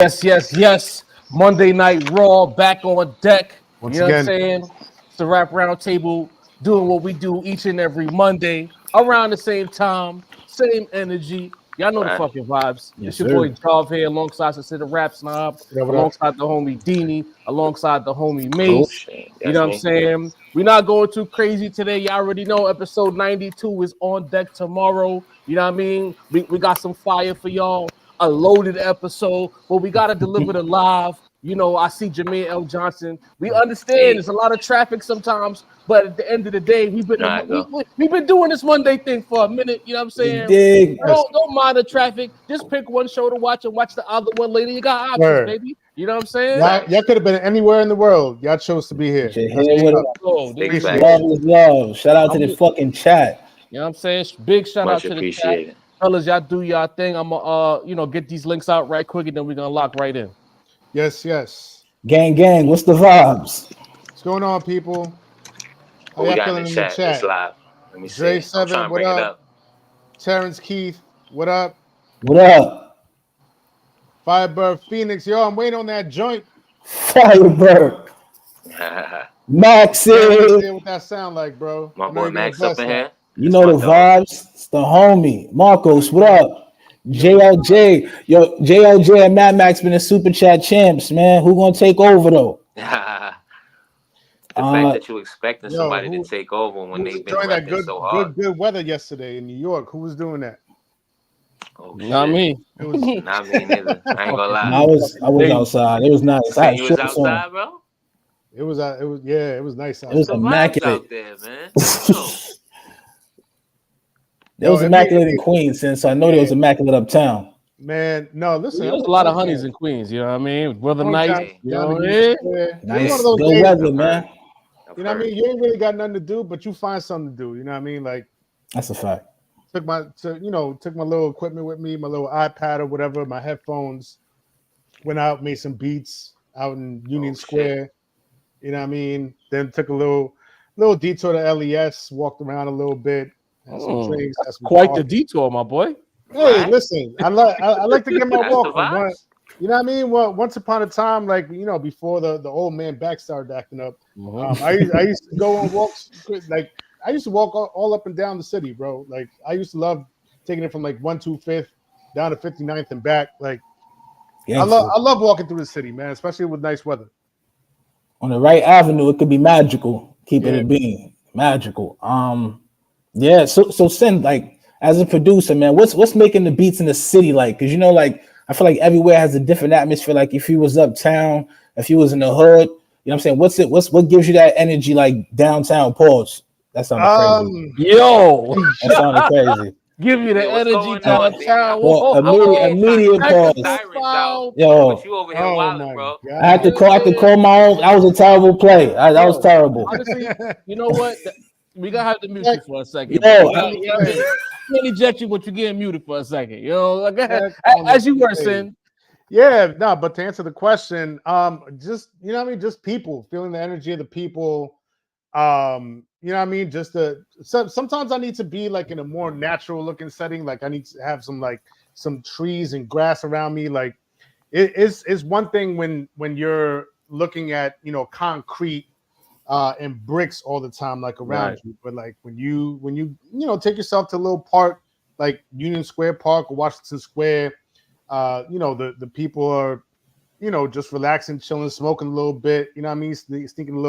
Yes. Monday Night Raw back on deck. You Once know what I'm again, saying? It's the Rap Round Table doing what we do each and every Monday around the same time, same energy. Y'all know the Right. fucking vibes. Yes, It's your sir. boy Jav here alongside the Rap Snob, what up? alongside the homie Deanie, alongside the homie Cool. Mace. Shit, You that's know what I'm me. saying? We're not going too crazy today. Y'all already know episode 92 is on deck tomorrow. You know what I mean? We got some fire for y'all, a loaded episode, but we got to deliver the live. You know, I see Jermaine L. Johnson. We understand Hey, there's a lot of traffic sometimes, but at the end of the day, there I go. we've been doing this Monday thing for a minute. You know what I'm You saying? dig? Don't mind the traffic. Just pick one show to watch and watch the other one later. You got options, Word. baby. You know what I'm saying? Y'all could have been anywhere in the world. Y'all chose to be here. Your That's head what's with up. Oh, Big this is facts. love cool. is love. Shout out to the fucking chat. You know what I'm saying? Big shout out Much to the chat. appreciated. Fellas, y'all do y'all thing. I'm gonna get these links out right quick and then we're gonna lock right in. Yes. Gang, what's the vibes? What's going on, people? How What we y'all got in feeling the chat? It's live. Let me Dre see. I'm 7, trying to what bring it up? up. Terrence Keith, what up? What up? Firebird Phoenix, yo, I'm waiting on that joint. Firebird. Can't Maxie. wait to hear what that sound like, bro. My I know boy you're gonna Max up bless in that. here. You That's know my the dog. vibes. It's the homie. Marcos, what up? JLJ. Yo, JLJ and Mad Max been the super chat champs, man. Who gonna take over though? The fact that you expecting Yo, somebody to take over when who was they've been enjoying that repping so hard. good weather yesterday in New York? Who was doing that? Oh Not shit. me. It was Not me neither. I ain't gonna No, I lie. was outside. It was nice. I had You was shorts on. outside, bro? it was nice It was outside. The vibes immaculate. out there, man. Yo, It was it immaculate in Queens, since I know there was immaculate uptown. Man, no, listen. There's a lot of honeys in Queens, you know what I mean? Weather nice, Hey. you know what I Union mean? Square. Nice, It's one of those good days, weather, man. you know what I mean? You ain't really got nothing to do, but you find something to do. You know what I mean? Like That's a fact. took my little equipment with me, my little iPad or whatever, my headphones. Went out, made some beats out in Union Square. You know what I mean? Then took a little detour to LES, walked around a little bit, had some drinks, had some Quite coffee. the detour, my boy. Hey, listen, I like to get my That's the walk on. vibes. You know what I mean? Well, once upon a time, like before the old man back started acting up, I used to go on walks. Like I used to walk all up and down the city, bro. Like I used to love taking it from like 125th down to 59th and back. Like I love walking through the city, man, especially with nice weather. On the right avenue, it could be magical. Keeping it being magical. Yeah. So Sin, like as a producer, man, what's making the beats in the city like? Because like I feel like everywhere has a different atmosphere. Like if you was uptown, if you was in the hood, you know what I'm saying? What gives you that energy like downtown? Pause. That sounded crazy. Yo, That sounded crazy. give you the What's energy going on, downtown. Well, immediate pause. But you over here wilding, bro. I had to call my own. That was a terrible play. That was terrible. Honestly, you know what? We gotta have to mute you for a second. Yo, Can't eject you, but you're getting muted for a second. You know, like as you were saying. Yeah, no, but to answer the question, just you know what I mean, just people feeling the energy of the people. You know what I mean? Sometimes I need to be like in a more natural looking setting. Like I need to have some trees and grass around me. Like it's one thing when you're looking at concrete and bricks all the time, like around you. But like when you take yourself to a little park like Union Square Park or Washington Square, the people are just relaxing, chilling, smoking a little bit. You know what I mean? Sneaking a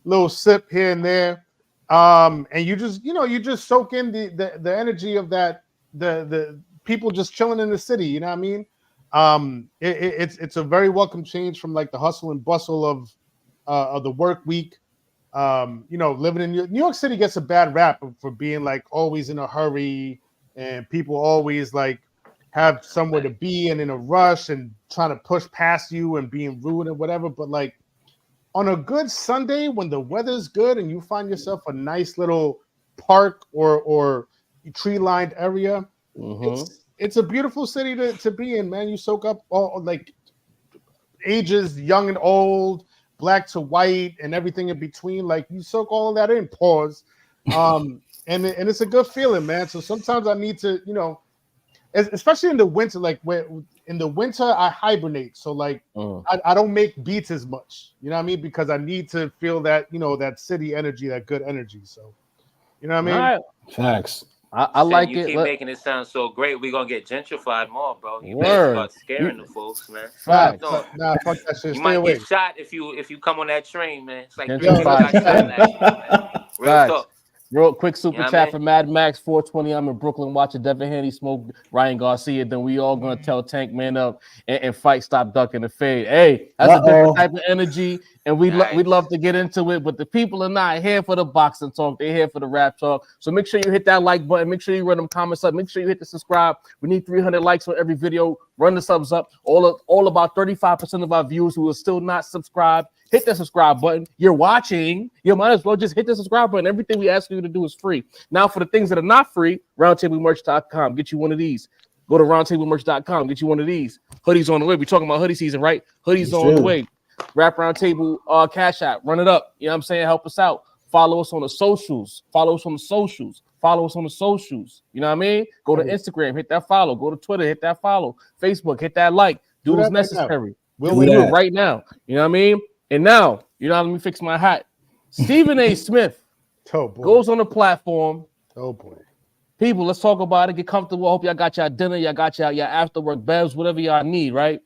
little sip here and there, and you just soak in the energy of that the people just chilling in the city. You know what I mean? It's a very welcome change from like the hustle and bustle of the work week. Living in New York City gets a bad rap for being like always in a hurry and people always like have somewhere to be and in a rush and trying to push past you and being rude and whatever. But like on a good Sunday when the weather's good and you find yourself a nice little park or tree lined area, it's a beautiful city to be in, man. You soak up all like ages, young and old, black to white, and everything in between. Like you soak all of that in. Pause. And it's a good feeling, man. So sometimes I need to, especially in the winter, like where in the winter I hibernate, so like I don't make beats as much, you know what I mean, because I need to feel that, you know, that city energy, that good energy. So you know what I mean. Right. Facts. I like you it. keep making it sound so great. We're gonna get gentrified more, bro. You better Word. start scaring the folks, man. Facts. Nah, fuck that shit. You Stay might away. get shot if you come on that train, man. It's like 3 Gentrified. people got shot last year, man. Real Facts. talk. Real quick super You know what chat I mean? for Mad Max 420. I'm in Brooklyn watching Devin Haney smoke Ryan Garcia. Then we all gonna tell Tank man up and fight, stop ducking the fade. Hey, that's a different type of energy, and we love to get into it. But the people are not here for the boxing talk; they're here for the rap talk. So make sure you hit that like button. Make sure you run them comments up. Make sure you hit the subscribe. We need 300 likes on every video. Run the subs up. All about 35% of our viewers who are still not subscribed. Hit the subscribe button. You're watching. You might as well just hit the subscribe button. Everything we ask you to do is free. Now, for the things that are not free, roundtablemerch.com. Get you one of these. Go to roundtablemerch.com. Get you one of these. Hoodies on the way. We're talking about hoodie season, right? Hoodies on the way. Rap Roundtable Cash App. Run it up. You know what I'm saying? Help us out. Follow us on the socials. Follow us on the socials. Follow us on the socials. You know what I mean? Go to Instagram. Hit that follow. Go to Twitter. Hit that follow. Facebook. Hit that like. Do what's necessary. We'll do it right now. You know what I mean? And now, you know, let me fix my hat. Stephen A. Smith goes on the platform. Oh boy. People, let's talk about it. Get comfortable. I hope y'all got y'all dinner, y'all got y'all after work bevs, whatever y'all need, right?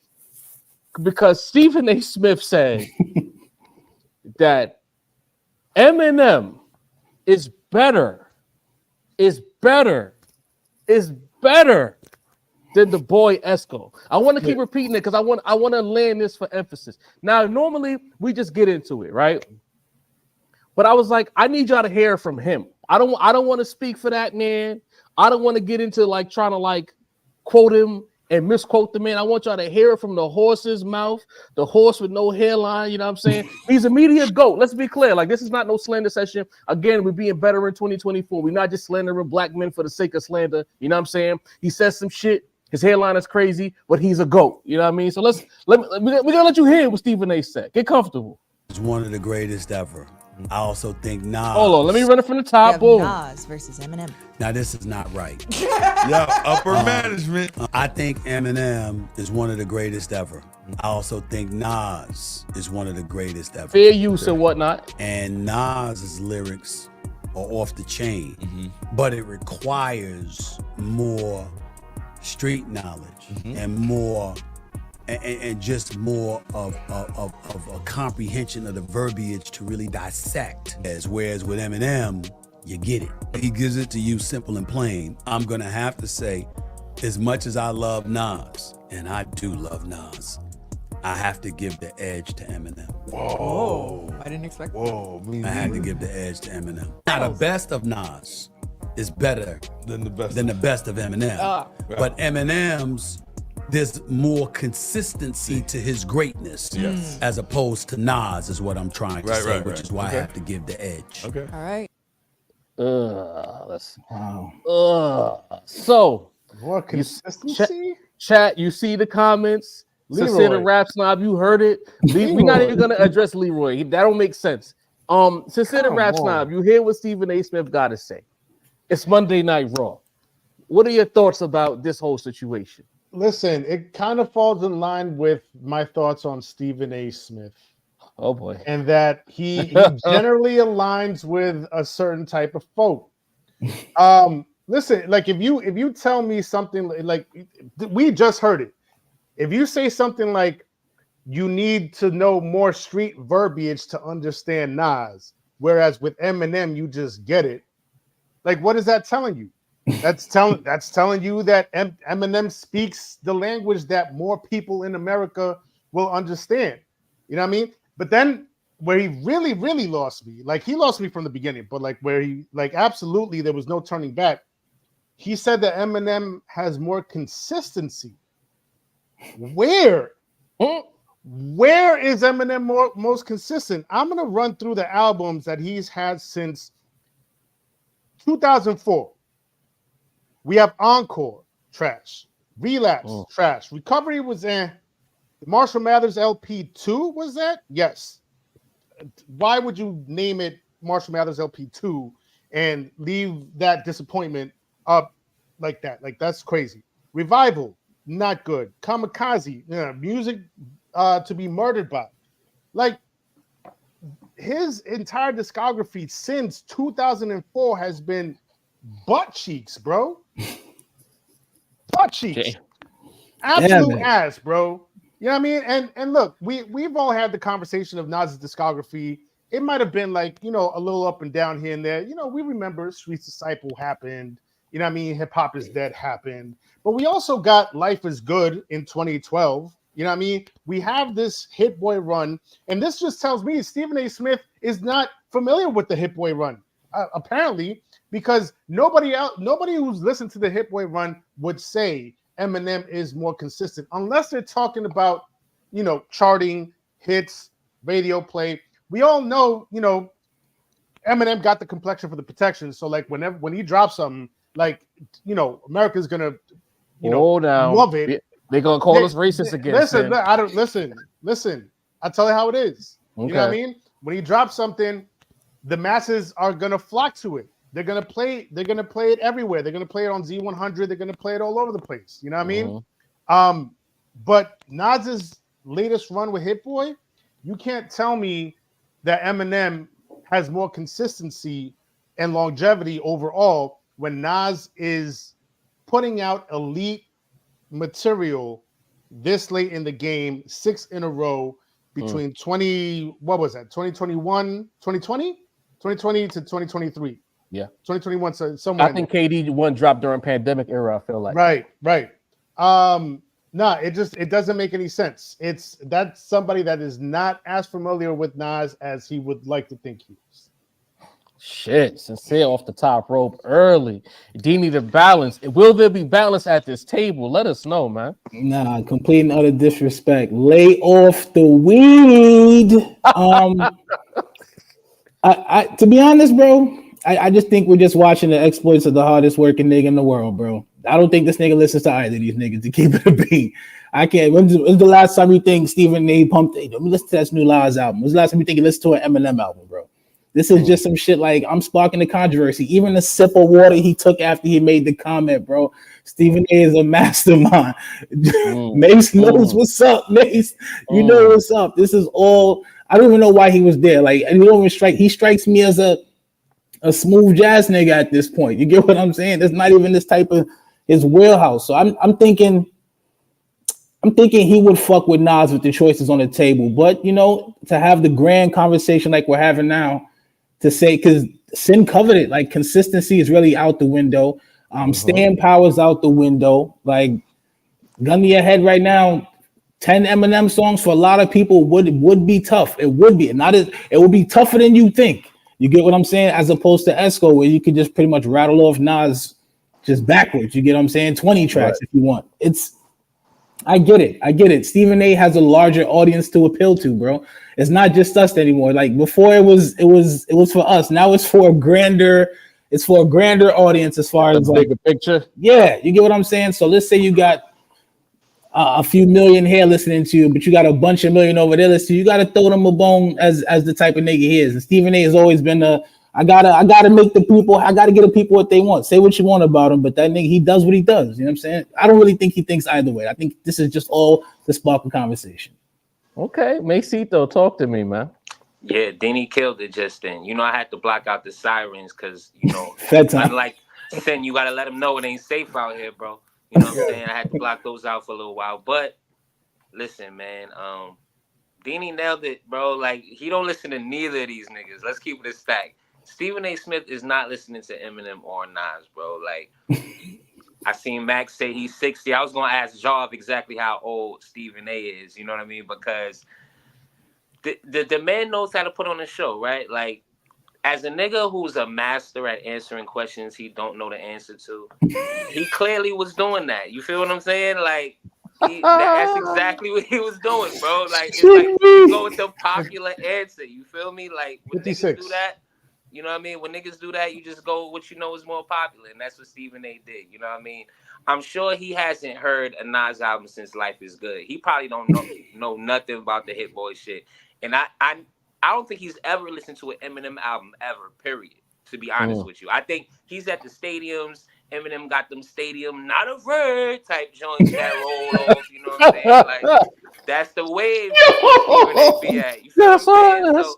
Because Stephen A. Smith said that Eminem is better than the boy Esco. I want to keep repeating it because I want to land this for emphasis. Now, normally we just get into it, right? But I was like, I need y'all to hear from him. I don't want to speak for that man. I don't want to get into like trying to like quote him and misquote the man. I want y'all to hear it from the horse's mouth, the horse with no hairline. You know what I'm saying? He's a media goat. Let's be clear. Like, this is not no slander session. Again, we're being better in 2024. We're not just slandering black men for the sake of slander. You know what I'm saying? He says some shit. His hairline is crazy, but he's a GOAT. You know what I mean? So we're gonna let you hear what Stephen A. said. Get comfortable. It's one of the greatest ever. I also think Nas. Hold on, let me run it from the top. Boom. Nas versus Eminem. Now this is not right. Yo, upper management. I think Eminem is one of the greatest ever. I also think Nas is one of the greatest ever. Fair use and whatnot. And Nas's lyrics are off the chain, but it requires more street knowledge and more and just more of a comprehension of the verbiage to really dissect. Whereas with Eminem, you get it. He gives it to you simple and plain. I'm gonna have to say, as much as I love Nas, and I do love Nas, I have to give the edge to Eminem. Whoa. I didn't expect that. Whoa. I had to give the edge to Eminem. Now the best of Nas is better Than the best of Eminem. Right. But Eminem's, there's more consistency to his greatness as opposed to Nas is what I'm trying to say, which is why I have to give the edge. Okay. All right. So More consistency? Chat, you see the comments. Leroy. Sincere Rap Snob, you heard it. We're not even gonna address Leroy. That don't make sense. Sincere Rap Snob, you hear what Stephen A. Smith got to say. It's Monday Night Raw. What are your thoughts about this whole situation? Listen, it kind of falls in line with my thoughts on Stephen A. Smith. Oh boy. And that he generally aligns with a certain type of folk. Listen, like if you tell me something like we just heard it. If you say something like you need to know more street verbiage to understand Nas, whereas with Eminem you just get it. Like, what is that telling you? That's telling you that Eminem speaks the language that more people in America will understand. You know what I mean? But then where he really, really lost me, like he lost me from the beginning, but like where he like absolutely there was no turning back. He said that Eminem has more consistency. Where is Eminem most consistent? I'm gonna run through the albums that he's had since 2004. We have Encore, trash. Relapse, trash. Recovery was in. Marshall Mathers LP 2 was that? Yes. Why would you name it Marshall Mathers LP 2 and leave that disappointment up like that? Like, that's crazy. Revival, not good. Kamikaze, music to be murdered by. Like his entire discography since 2004 has been butt cheeks, bro. Butt cheeks. Okay. Absolute man. ass, bro. You know what I mean? And look, we've all had the conversation of Nas's discography. It might have been like, a little up and down here and there. We remember Streets Disciple happened. You know what I mean? Hip Hop is Dead happened. But we also got Life is Good in 2012. You know what I mean? We have this Hit Boy run. And this just tells me Stephen A. Smith is not familiar with the Hit Boy run, apparently, because nobody who's listened to the Hit Boy run would say Eminem is more consistent, unless they're talking about, charting, hits, radio play. We all know, Eminem got the complexion for the protection. So like when he drops something, like, America's gonna, love it. They're gonna call us racist again. Listen. I'll tell you how it is. Okay. You know what I mean? When he drops something, the masses are gonna flock to it. They're gonna play it everywhere. They're gonna play it on Z100. They're gonna play it all over the place. You know what I mean? But Nas's latest run with Hit Boy, you can't tell me that Eminem has more consistency and longevity overall when Nas is putting out elite material this late in the game, 6 in a row between 2021 to 2023. Yeah. 2021, so somewhere. I think KD one dropped during pandemic era, I feel like. Right. No, it doesn't make any sense. That's somebody that is not as familiar with Nas as he would like to think he is. Shit, Sincere off the top rope early. Do you need a balance? Will there be balance at this table? Let us know, man. Nah, complete and utter disrespect. Lay off the weed. I to be honest, bro, I just think we're just watching the exploits of the hardest working nigga in the world, bro. I don't think this nigga listens to either of these niggas, to keep it a beat. I can't. When's the last time you think Stephen A. pumped? Hey, let me listen to that new Lies album. When's the last time you think he listened to an Eminem album, bro? This is just some shit like I'm sparking the controversy. Even the sip of water he took after he made the comment, bro. Stephen A. is a mastermind. Mace knows what's up, Mace. You know what's up. This is all. I don't even know why he was there. Like, and he strikes me as a smooth jazz nigga at this point. You get what I'm saying? There's not even this type of his wheelhouse. So I'm thinking he would fuck with Nas with the choices on the table. But to have the grand conversation like we're having now, to say, because Sin covered it, like consistency is really out the window. Staying power's out the window. Like, gun to your head right now, 10 Eminem songs for a lot of people would be tough. It would be it would be tougher than you think. You get what I'm saying? As opposed to Esco, where you could just pretty much rattle off Nas just backwards. You get what I'm saying? 20 tracks if you want. I get it. Stephen A. has a larger audience to appeal to, bro. It's not just us anymore. Like before, it was for us. Now it's for a grander audience as far as like bigger picture. Yeah, you get what I'm saying. So let's say you got a few million here listening to you, but you got a bunch of million over there listening to you. You got to throw them a bone as the type of nigga he is. And Stephen A. has always been I gotta make the people. I gotta get the people what they want. Say what you want about him, but that nigga, he does what he does. You know what I'm saying? I don't really think he thinks either way. I think this is just all the spark of conversation. Okay, Macito, talk to me, man. Yeah, Denny killed it just then. I had to block out the sirens because unlike Sin, you gotta let them know it ain't safe out here, bro. You know what I'm saying? I had to block those out for a little while. But listen, man, Denny nailed it, bro. Like, he don't listen to neither of these niggas. Let's keep it a stack. Stephen A. Smith is not listening to Eminem or Nas, bro. Like, I seen Max say he's 60. I was gonna ask Jarv exactly how old Stephen A. is. You know what I mean? Because the man knows how to put on a show, right? Like, as a nigga who's a master at answering questions he don't know the answer to, he clearly was doing that. You feel what I'm saying? Like, that's exactly what he was doing, bro. Like, it's like you go with the popular answer. You feel me? Like, when 56. niggas do that, you know what I mean? When niggas do that, you just go with what you know is more popular, and that's what Stephen A. did. You know what I mean? I'm sure he hasn't heard a Nas album since Life is Good. He probably don't know nothing about the Hit Boy shit. And I don't think he's ever listened to an Eminem album ever, period, to be honest with you. I think he's at the stadiums Eminem got them stadium, not a word type joints that roll off. You know what I'm saying? Like that's the wave Stephen A. be at. You feel what I'm saying? So,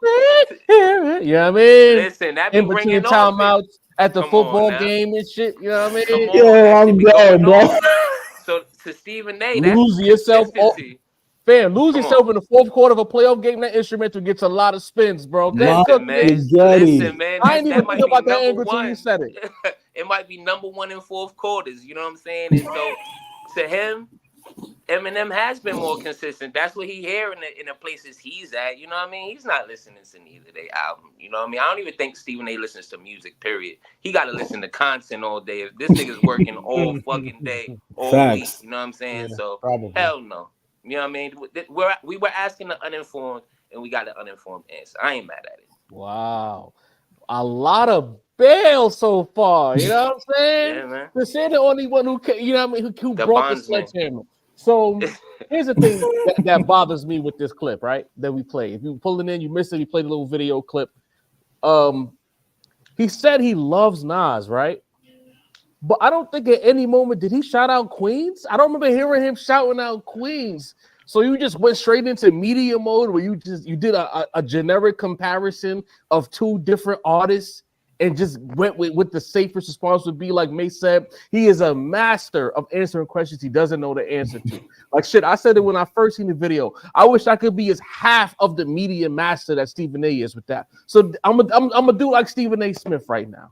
you know what I mean? Listen, that be In between ringing off. timeouts at the Come football on now. game and shit. You know what I Come mean? on, Yo, that shit I'm be dead, going bro. on. So to Stephen A, that's Lose yourself. consistency. Fam, lose Come yourself on. in the fourth quarter of a playoff game. That instrumental gets a lot of spins, bro. Listen, man. Listen, man. I ain't even That might think be about that number angle until you one. said it. It might be number one in fourth quarters. You know what I'm saying? And so to him, Eminem has been more consistent. That's what he hear in the places he's at. You know what I mean? He's not listening to neither of their album. You know what I mean? I don't even think Stephen A listens to music, period. He got to listen to content all day. If this nigga's working all fucking day, all week. You know what I'm saying? Yeah, so probably. hell no. You know what I mean? We were asking the uninformed, and we got an uninformed answer. I ain't mad at it. Wow. A lot of bail so far. You know what I'm saying? Yeah, man. To say the only one who can, you know what I mean, who The brought the bondsman. sledgehammer. So here's the thing that bothers me with this clip, right? That we play. If you pull it in, you missed it. We played a little video clip. He said he loves Nas, right? But I don't think at any moment did he shout out Queens. I don't remember hearing him shouting out Queens. So you just went straight into media mode where you did a generic comparison of two different artists and just went with the safest response would be like May said, he is a master of answering questions he doesn't know the answer to. Like shit, I said it when I first seen the video. I wish I could be as half of the media master that Stephen A is with that. So I'm gonna do like Stephen A. Smith right now.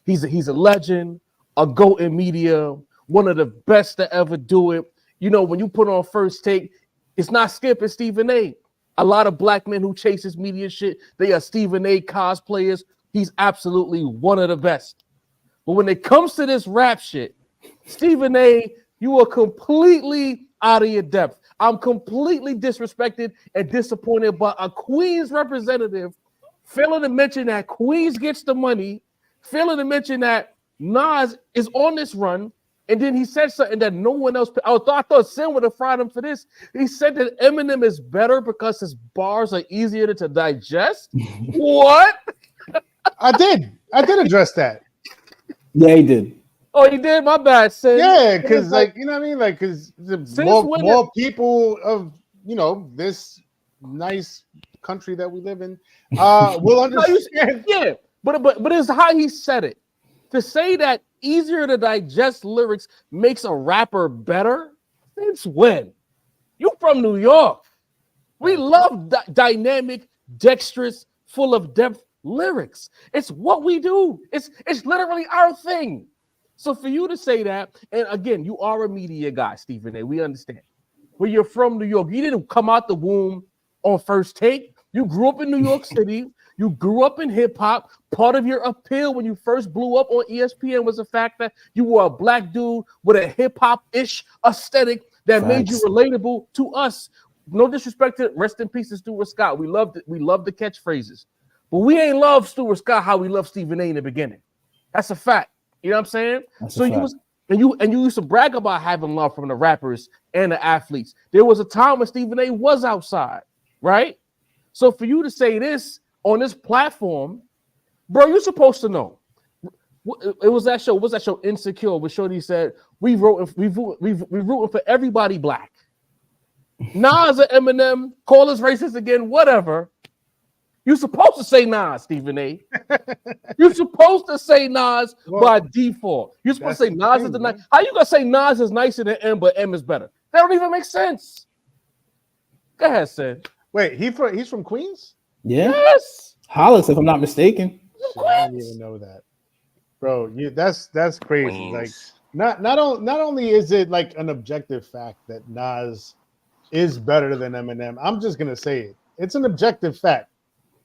He's a legend, a GOAT in media, one of the best to ever do it. You know, when you put on First Take, it's not Skip, it's Stephen A. A lot of black men who chase his media shit, they are Stephen A. cosplayers. He's absolutely one of the best. But when it comes to this rap shit, Stephen A., you are completely out of your depth. I'm completely disrespected and disappointed by a Queens representative failing to mention that Queens gets the money, failing to mention that Nas is on this run, and then he said something that no one else. I thought Sin would have fried him for this. He said that Eminem is better because his bars are easier to digest. What? I did address that. Yeah, he did. Oh, he did. My bad, Sin. Yeah, because like you know what I mean, like because more people of this nice country that we live in will understand. Yeah, but it's how he said it. To say that easier to digest lyrics makes a rapper better, since when? You from New York. We love dynamic, dexterous, full of depth lyrics. It's what we do. It's literally our thing. So for you to say that, and again, you are a media guy, Stephen A. We understand. But you're from New York. You didn't come out the womb on First Take. You grew up in New York City. You grew up in hip hop. Part of your appeal when you first blew up on ESPN was the fact that you were a black dude with a hip hop-ish aesthetic that made you relatable to us. No disrespect to rest in peace to Stuart Scott. We loved it. We love the catchphrases, but we ain't love Stuart Scott how we love Stephen A in the beginning. That's a fact. You know what I'm saying? So you used to brag about having love from the rappers and the athletes. There was a time when Stephen A was outside, right? So for you to say this on this platform, bro, you're supposed to know. It was that show. What's that show? Insecure. Where Shorty said we rooting for everybody black. Nas or Eminem, call us racist again, whatever. You're supposed to say Nas, Stephen A. You're supposed to say Nas by default. You're supposed to say Nas is the nice. How you gonna say Nas is nicer than M, but M is better? That don't even make sense. Go ahead, Sid. Wait, he's from Queens? Yeah. Yes. Hollis, if I'm not mistaken. I didn't even know that, bro. That's crazy. Queens. Like not only is it like an objective fact that Nas is better than Eminem, I'm just gonna say it. It's an objective fact.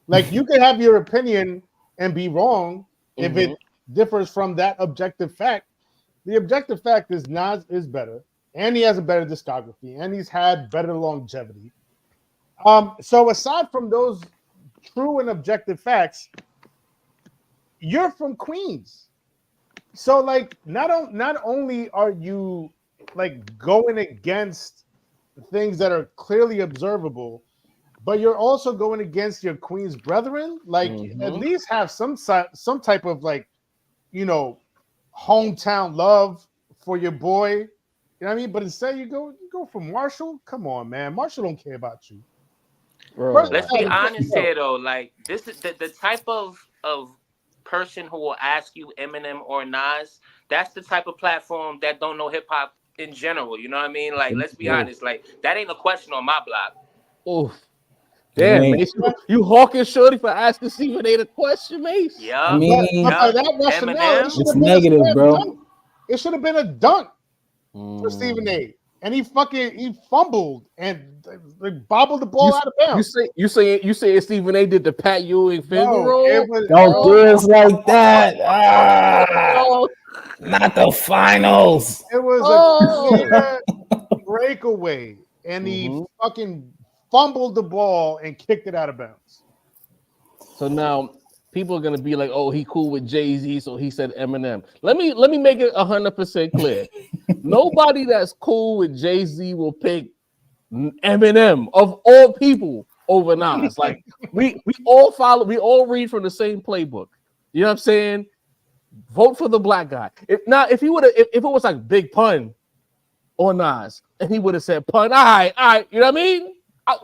Like you can have your opinion and be wrong if it differs from that objective fact. The objective fact is Nas is better, and he has a better discography, and he's had better longevity. So aside from those true and objective facts, you're from Queens. So like not only are you like going against things that are clearly observable, but you're also going against your Queens brethren. Like at least have some type of like, hometown love for your boy. You know what I mean? But instead, you go for Marshall. Come on, man. Marshall don't care about you. Bro. Let's be honest here, though. Like, this is the type of person who will ask you Eminem or Nas. That's the type of platform that don't know hip hop in general. You know what I mean? Like, let's be honest. Like, that ain't a question on my block. Oh, damn, Mace. You hawking shorty for asking Stephen A the question, Mace? Yeah. I mean, Eminem. It's negative, bro. It should have been a dunk for Stephen A. And he fumbled and bobbled the ball out of bounds. You say Stephen A did the Pat Ewing finger roll? Don't do us like that. Not the finals. It was a breakaway, and he fucking fumbled the ball and kicked it out of bounds. So now people are gonna be like, "Oh, he cool with Jay-Z, so he said Eminem." Let me make it 100% clear. Nobody that's cool with Jay-Z will pick Eminem of all people over Nas. Like we all read from the same playbook. You know what I'm saying? Vote for the black guy. If it was like Big Pun or Nas, and he would have said Pun, all right, you know what I mean?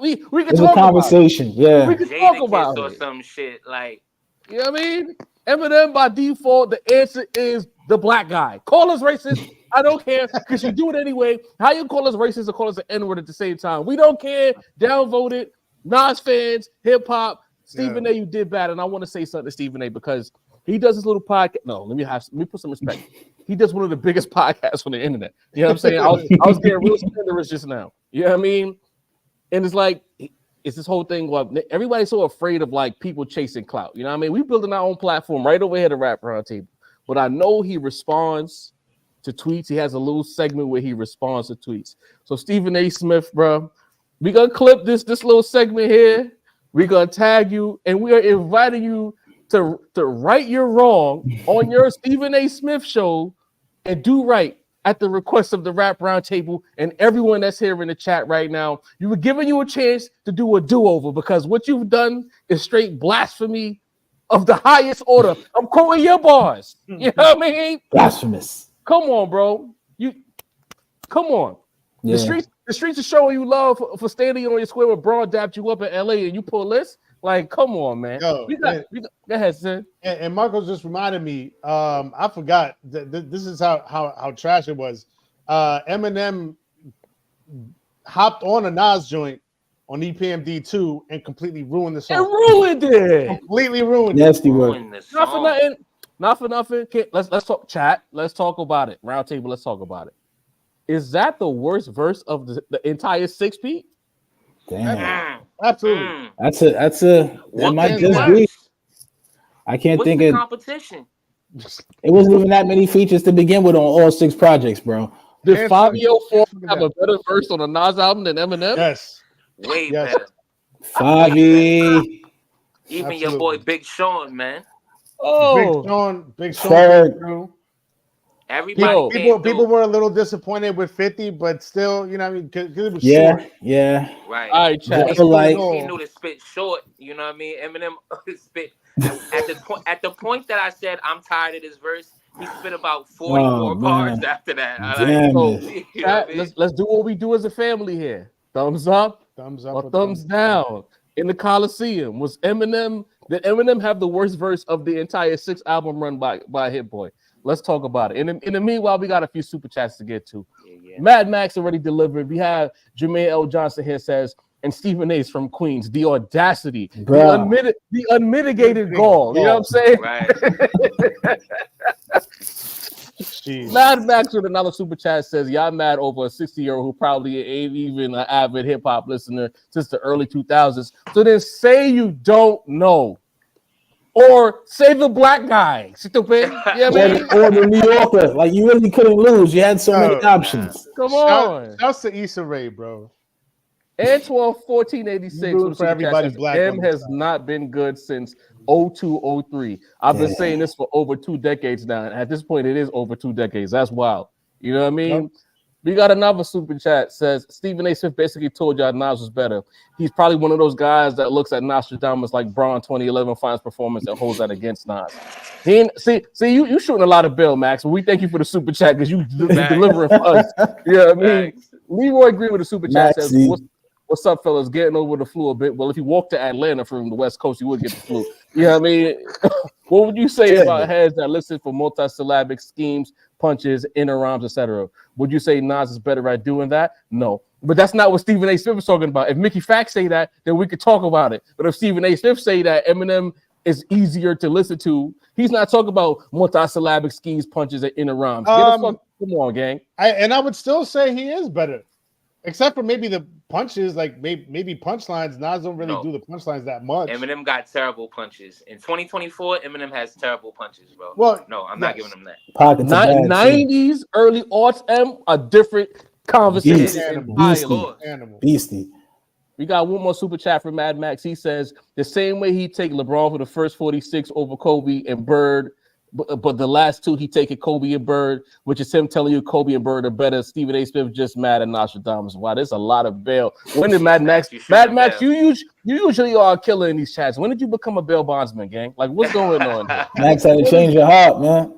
We can talk a conversation, about it. We can talk about or it. some shit like, you know what I mean? Eminem by default, the answer is the black guy. Call us racist. I don't care because you do it anyway. How you call us racist or call us an N-word at the same time? We don't care. Downvote it. Nas fans, hip hop, Stephen A, you did bad. And I want to say something to Stephen A because he does this little podcast. No, let me put some respect. He does one of the biggest podcasts on the internet. You know what I'm saying? I was getting real slanderous just now. You know what I mean? And it's like, it's this whole thing where everybody's so afraid of like people chasing clout. You know what I mean? We're building our own platform right over here to Rap Roundtable. But I know he responds to tweets. He has a little segment where he responds to tweets. So Stephen A. Smith, bro, we're going to clip this little segment here. We're going to tag you, and we are inviting you to right your wrong on your Stephen A. Smith show and do right at the request of the Rap Roundtable and everyone that's here in the chat right now. We were giving you a chance to do a do-over because what you've done is straight blasphemy of the highest order. I'm quoting your bars. You know what I mean? Blasphemous. Come on, bro. Come on. Yeah. The streets are showing you love for standing on your square with Braun dapped you up in LA and you pull this. Like, come on, man. Yo, go ahead, Sid. And Marco just reminded me. I forgot that this is how trash it was. Eminem hopped on a Nas joint on EPMD 2 and completely ruined the song. It ruined it. Completely ruined Nasty it. word. Not for nothing. Not for nothing. Let's talk chat. Let's talk about it. Roundtable. Let's talk about it. Is that the worst verse of the entire 6P? Damn. Absolutely. That might just be. I can't think of competition. It wasn't even that many features to begin with on all 6 projects, bro. Did Fabio Four have a better verse on a Nas album than Eminem? Yes. Way better. Favi. Even your boy Big Sean, man. Oh, Big Sean. Everybody people were a little disappointed with 50, but still, you know what I mean? Because it was short. Yeah. Right. All right, Chad. He knew to spit short, you know what I mean? Eminem spit at the point that I said I'm tired of this verse, he spit about 44 bars after that. Let's do what we do as a family here. Thumbs up, or thumbs down. In the Coliseum, did Eminem have the worst verse of the entire 6 album run by Hit Boy? Let's talk about it. In the meanwhile, we got a few super chats to get to. Yeah. Mad Max already delivered. We have Jermaine L. Johnson here says, and Stephen A's from Queens, the audacity, the unmitigated gall. You know what I'm saying? Right. Mad Max with another super chat says, y'all mad over a 60-year-old who probably ain't even an avid hip-hop listener since the early 2000s. So then say you don't know. Or say the black guy, stupid. Yeah, or the New Yorker. Like, you really couldn't lose. You had so many options. Come on. Shouts to Issa Rae, bro. Antoine 1486 for everybody black. M has not been good since 0203. I've been saying this for over 2 decades now. And at this point, it is over 2 decades. That's wild. You know what I mean? We got another super chat. Says Stephen A. Smith basically told y'all Nas was better. He's probably one of those guys that looks at Nostradamus like Braun 2011 finds performance and holds that against Nas. He ain't, see, you shooting a lot of bill, Max. But we thank you for the super chat because you delivering for us. Yeah, I mean, Leroy agree with the super chat. Says, what's up, fellas? Getting over the flu a bit. Well, if you walk to Atlanta from the West Coast, you would get the flu. You know what I mean? What would you say about heads that listen for multisyllabic schemes, punches, inner rhymes, etc.? Would you say Nas is better at doing that? No. But that's not what Stephen A. Smith is talking about. If Mickey Fax say that, then we could talk about it. But if Stephen A. Smith say that Eminem is easier to listen to, he's not talking about multisyllabic schemes, punches, and inner rhymes. Come on, gang. I would still say he is better. Except for maybe the punches, like maybe punchlines. Nas don't really do the punchlines that much. Eminem got terrible punches. In 2024, Eminem has terrible punches, bro. Well, no, I'm not giving him that. 90s, early aughts, a different conversation. Beastie. We got one more super chat from Mad Max. He says the same way he take LeBron for the first 46 over Kobe and Bird, but the last two he taking Kobe and Bird, which is him telling you Kobe and Bird are better. Stephen A. Smith just mad at Nostradamus. Wow, there's a lot of bail. When did Mad Max? Mad Max, you usually are a killer in these chats. When did you become a bail bondsman, gang? Like, what's going on here? Max had to change your heart, man.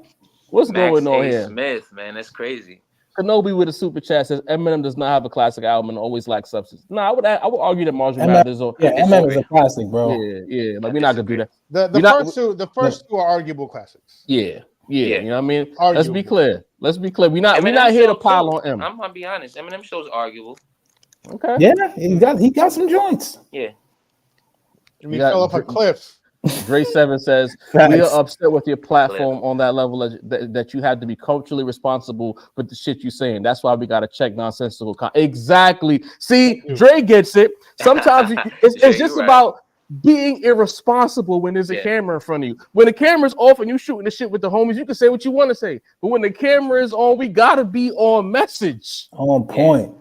What's going on here? Smith, man, that's crazy. Kenobi with a super chat says Eminem does not have a classic album and always lacks substance. No, I would argue that Marginal Mathers. Eminem is a classic, bro. Yeah. Like, we're not gonna do that. The first two are arguable classics. Yeah. You know what I mean? Arguable. Let's be clear. We're not here to pile on Eminem. I'm gonna be honest. Eminem show's arguable. Okay. Yeah, he got some joints. Yeah. We fell off a cliff. Dre 7 says we are upset with your platform on that level that you have to be culturally responsible with the shit you're saying. That's why we gotta check nonsensical. Exactly. See, Dre gets it. Sometimes it's just about being irresponsible when there's a camera in front of you. When the camera's off and you shooting the shit with the homies, you can say what you want to say. But when the camera is on, we gotta be on message. On point.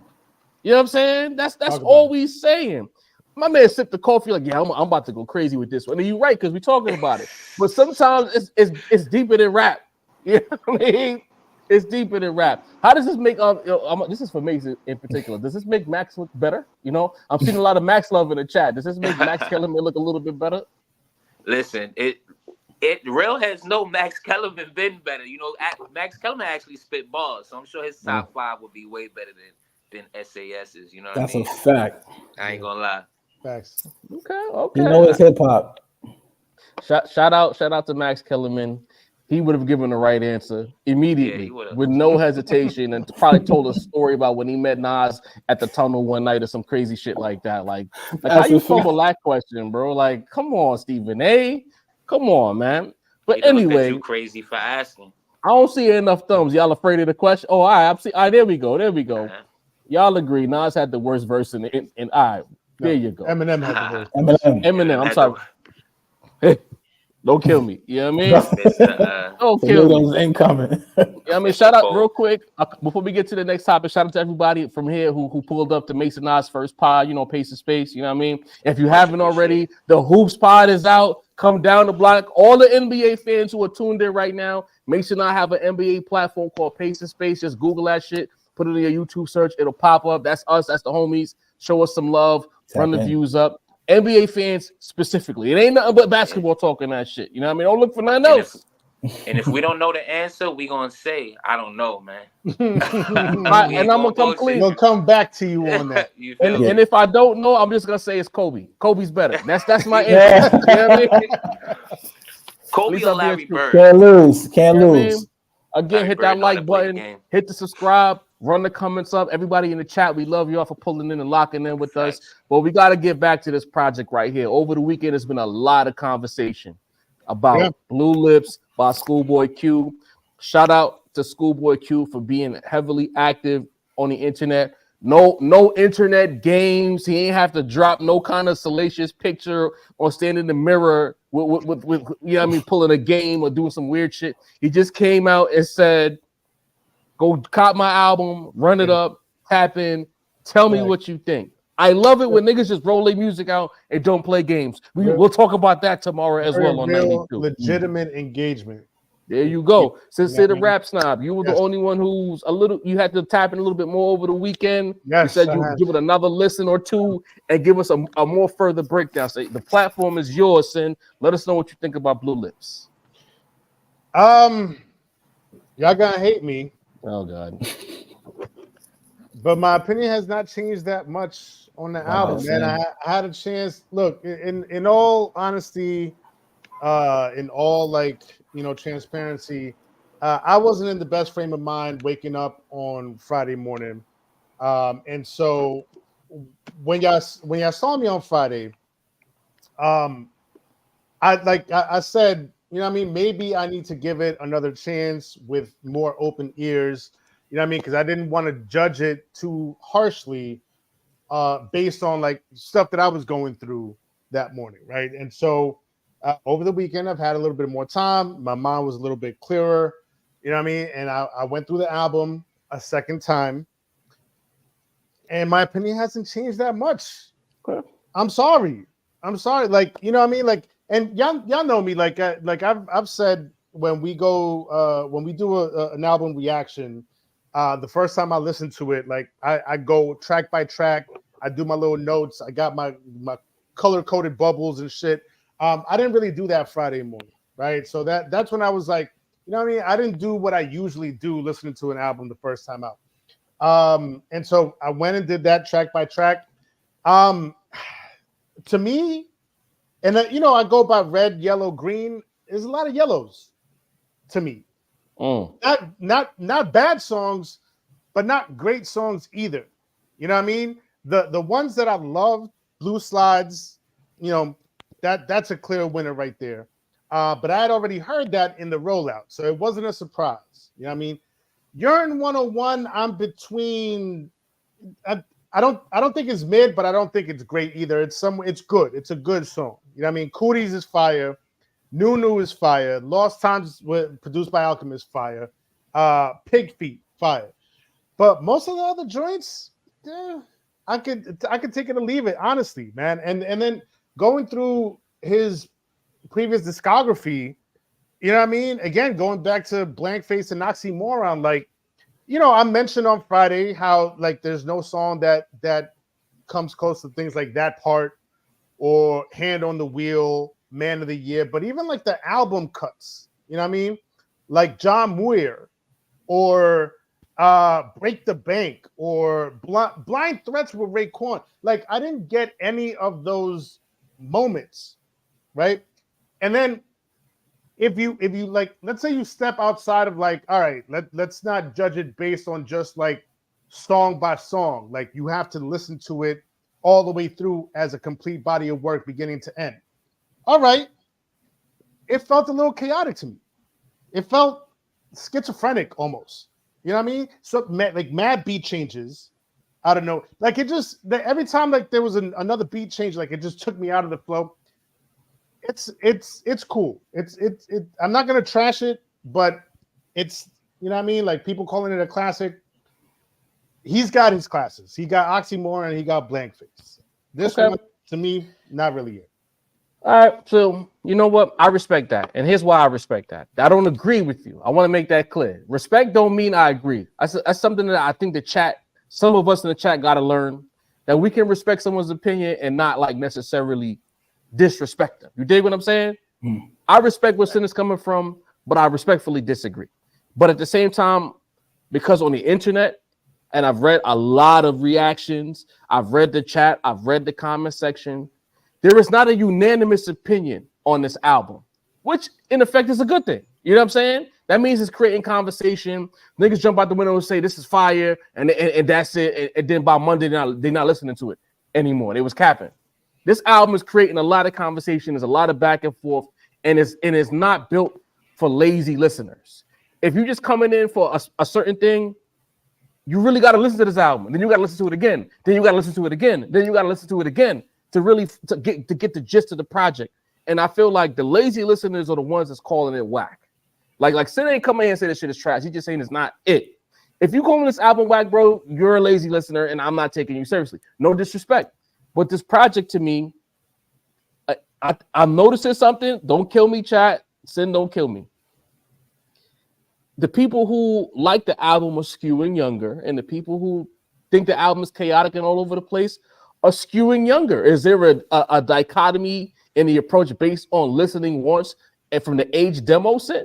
You know what I'm saying? That's all we saying. My man sipped the coffee like, I'm about to go crazy with this one. And you're right, because we're talking about it. But sometimes it's deeper than rap. You know what I mean? It's deeper than rap. How does this make this is for Mason in particular. Does this make Max look better? You know, I'm seeing a lot of Max love in the chat. Does this make Max Kellerman look a little bit better? Listen, it real has no Max Kellerman been better. You know, Max Kellerman actually spit balls, so I'm sure his top 5 would be way better than SAS's. You know what That's I mean? a fact. I ain't gonna lie. Facts. Okay. You know it's hip hop. Shout out to Max Kellerman. He would have given the right answer immediately with no hesitation and probably told a story about when he met Nas at the tunnel one night or some crazy shit like that. Like how you fumble that question, bro? Like, come on, Stephen A. Come on, man. But anyway, you crazy for asking. I don't see enough thumbs. Y'all afraid of the question? Oh, all right. All right, there we go. Uh-huh. Y'all agree. Nas had the worst verse in all right. There you go. Eminem had the worst. Eminem. I'm sorry. Hey, don't kill me. You know what I mean? Don't kill me. Incoming. I mean, shout out real quick before we get to the next topic. Shout out to everybody from here who pulled up to Mason Nas first pod. You know, Pace of Space. You know what I mean? If you haven't already, the Hoops pod is out. Come down the block. All the NBA fans who are tuned in right now, Mason and I have an NBA platform called Pace of Space. Just Google that shit. Put it in your YouTube search. It'll pop up. That's us. That's the homies. Show us some love. Run the views up. NBA fans specifically. It ain't nothing but basketball talking that shit. You know what I mean? Don't look for nothing else. And if we don't know the answer, we gonna say, I don't know, man. And I'm gonna come clean. We'll come back to you on that. And if I don't know, I'm just gonna say it's Kobe. Kobe's better. That's my answer. You know what I mean? Kobe or Larry Bird. Can't lose. You know I mean? Again, hit that like button, hit the subscribe, run the comments up. Everybody in the chat, we love y'all for pulling in and locking in with us. But we got to get back to this project right here. Over the weekend, there's been a lot of conversation about Blue Lips by Schoolboy Q. Shout out to Schoolboy Q for being heavily active on the internet. No internet games. He ain't have to drop no kind of salacious picture or stand in the mirror with you know what I mean, pulling a game or doing some weird shit. He just came out and said, go cop my album, run it up, tap in, tell me what you think. I love it when niggas just roll their music out and don't play games. We'll talk about that tomorrow as well on 92. Legitimate engagement. There you go. Since Yeah, the rap snob, you were the only one who's a little. You had to tap in a little bit more over the weekend. Yes, you said I you have. give it another listen or two and give us a more further breakdown. So the platform is yours, Sin. Let us know what you think about Blue Lips. Y'all gonna hate me. Oh God. But my opinion has not changed that much on the album, man. I had a chance. Look, in all honesty, in all transparency, I wasn't in the best frame of mind waking up on Friday morning, and so when y'all saw me on Friday, I said, you know what I mean, maybe I need to give it another chance with more open ears. You know what I mean? Because I didn't want to judge it too harshly based on like stuff that I was going through that morning, right? And so over the weekend, I've had a little bit more time. My mind was a little bit clearer, you know what I mean? And I went through the album a second time, and my opinion hasn't changed that much. Okay. I'm sorry. Like, you know what I mean? Like, and y'all know me. Like I've said when we do an album reaction. The first time I listened to it, like I go track by track. I do my little notes. I got my color-coded bubbles and shit. I didn't really do that Friday morning, right? So that's when I was like, you know what I mean? I didn't do what I usually do listening to an album the first time out. And so I went and did that track by track. To me, and I go by red, yellow, green. There's a lot of yellows to me. Not bad songs, but not great songs either. You know what I mean? The ones that I love, Blue Slides, that's a clear winner right there. But I had already heard that in the rollout, so it wasn't a surprise. You know what I mean? Urine 101, I'm between. I don't think it's mid, but I don't think it's great either. It's good. It's a good song. You know what I mean? Cooties is fire. New is fire. Lost Times produced by Alchemist, fire. Pig Feet, fire. But most of the other joints, I could take it or leave it, honestly, man. And then going through his previous discography, you know what I mean? Again, going back to Blank Face and Oxymoron, like, I mentioned on Friday how like there's no song that comes close to things like That Part or Hand on the Wheel, Man of the Year, but even like the album cuts, you know what I mean? Like John Muir or Break the Bank or Blind Threats with Raekwon. Like I didn't get any of those moments, right? And then if you like, let's say you step outside of like, all right, let's not judge it based on just like song by song. Like you have to listen to it all the way through as a complete body of work, beginning to end. All right. It felt a little chaotic to me. It felt schizophrenic almost. You know what I mean? So like mad beat changes. I don't know. Like it just every time like there was another beat change, like it just took me out of the flow. It's cool. I'm not gonna trash it, but it's, you know what I mean? Like people calling it a classic. He's got his classes. He got Oxymoron and he got Blank Face. This one, to me, not really it. All right, so you know what? I respect that, and here's why I respect that. I don't agree with you. I want to make that clear. Respect don't mean I agree. That's something that I think some of us in the chat got to learn, that we can respect someone's opinion and not like necessarily disrespect them. You dig what I'm saying? I respect where Sin is coming from, but I respectfully disagree. But at the same time, because on the internet, and I've read a lot of reactions, I've read the chat, I've read the comment section, there is not a unanimous opinion on this album, which in effect is a good thing. You know what I'm saying? That means it's creating conversation. Niggas jump out the window and say this is fire, and that's it. And then by Monday, they're not listening to it anymore. They was capping. This album is creating a lot of conversation. There's a lot of back and forth, and it's not built for lazy listeners. If you're just coming in for a certain thing, you really got to listen to this album. Then you got to listen to it again. Then you got to listen to it again. Then you got to listen to it again to really get the gist of the project. And I feel like the lazy listeners are the ones that's calling it whack. Like Sin ain't coming here and say this shit is trash. He's just saying it's not it. If you calling this album whack, bro, you're a lazy listener, and I'm not taking you seriously. No disrespect. But this project to me, I'm noticing something. Don't kill me, chat. Sin, don't kill me. the people who like the album are skewing younger, and the people who think the album is chaotic and all over the place are skewing younger. Is there a dichotomy in the approach based on listening once and from the age demo set?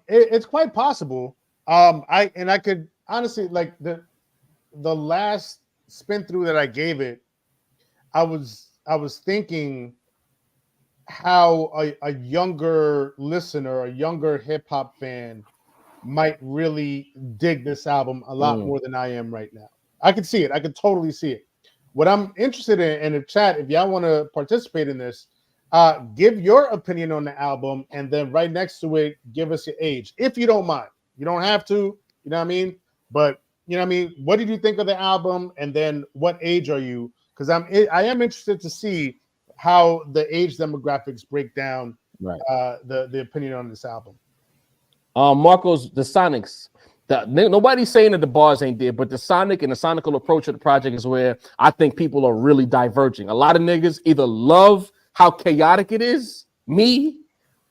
It's quite possible. I could honestly, like, the last spin through that I gave it, I was thinking how a younger listener, a younger hip hop fan might really dig this album a lot more than I am right now. I could see it. I could totally see it. What I'm interested in the chat, if y'all want to participate in this, give your opinion on the album, and then right next to it, give us your age, if you don't mind. You don't have to, you know what I mean? But you know what I mean? What did you think of the album, and then what age are you? Because I am interested to see how the age demographics break down the opinion on this album. Marcos, the Sonics. Nobody's saying that the bars ain't there, but the sonic and the sonical approach of the project is where I think people are really diverging. A lot of niggas either love how chaotic it is, me,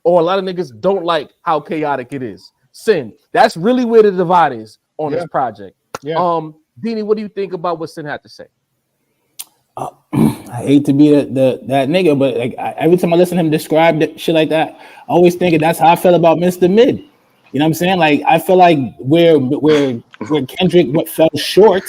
or a lot of niggas don't like how chaotic it is. Sin. That's really where the divide is on this project. Yeah. Beanie, what do you think about what Sin had to say? I hate to be that nigga, but like every time I listen to him describe that shit like that, I always think that's how I feel about Mr. Mid. You know what I'm saying? Like, I feel like where Kendrick fell short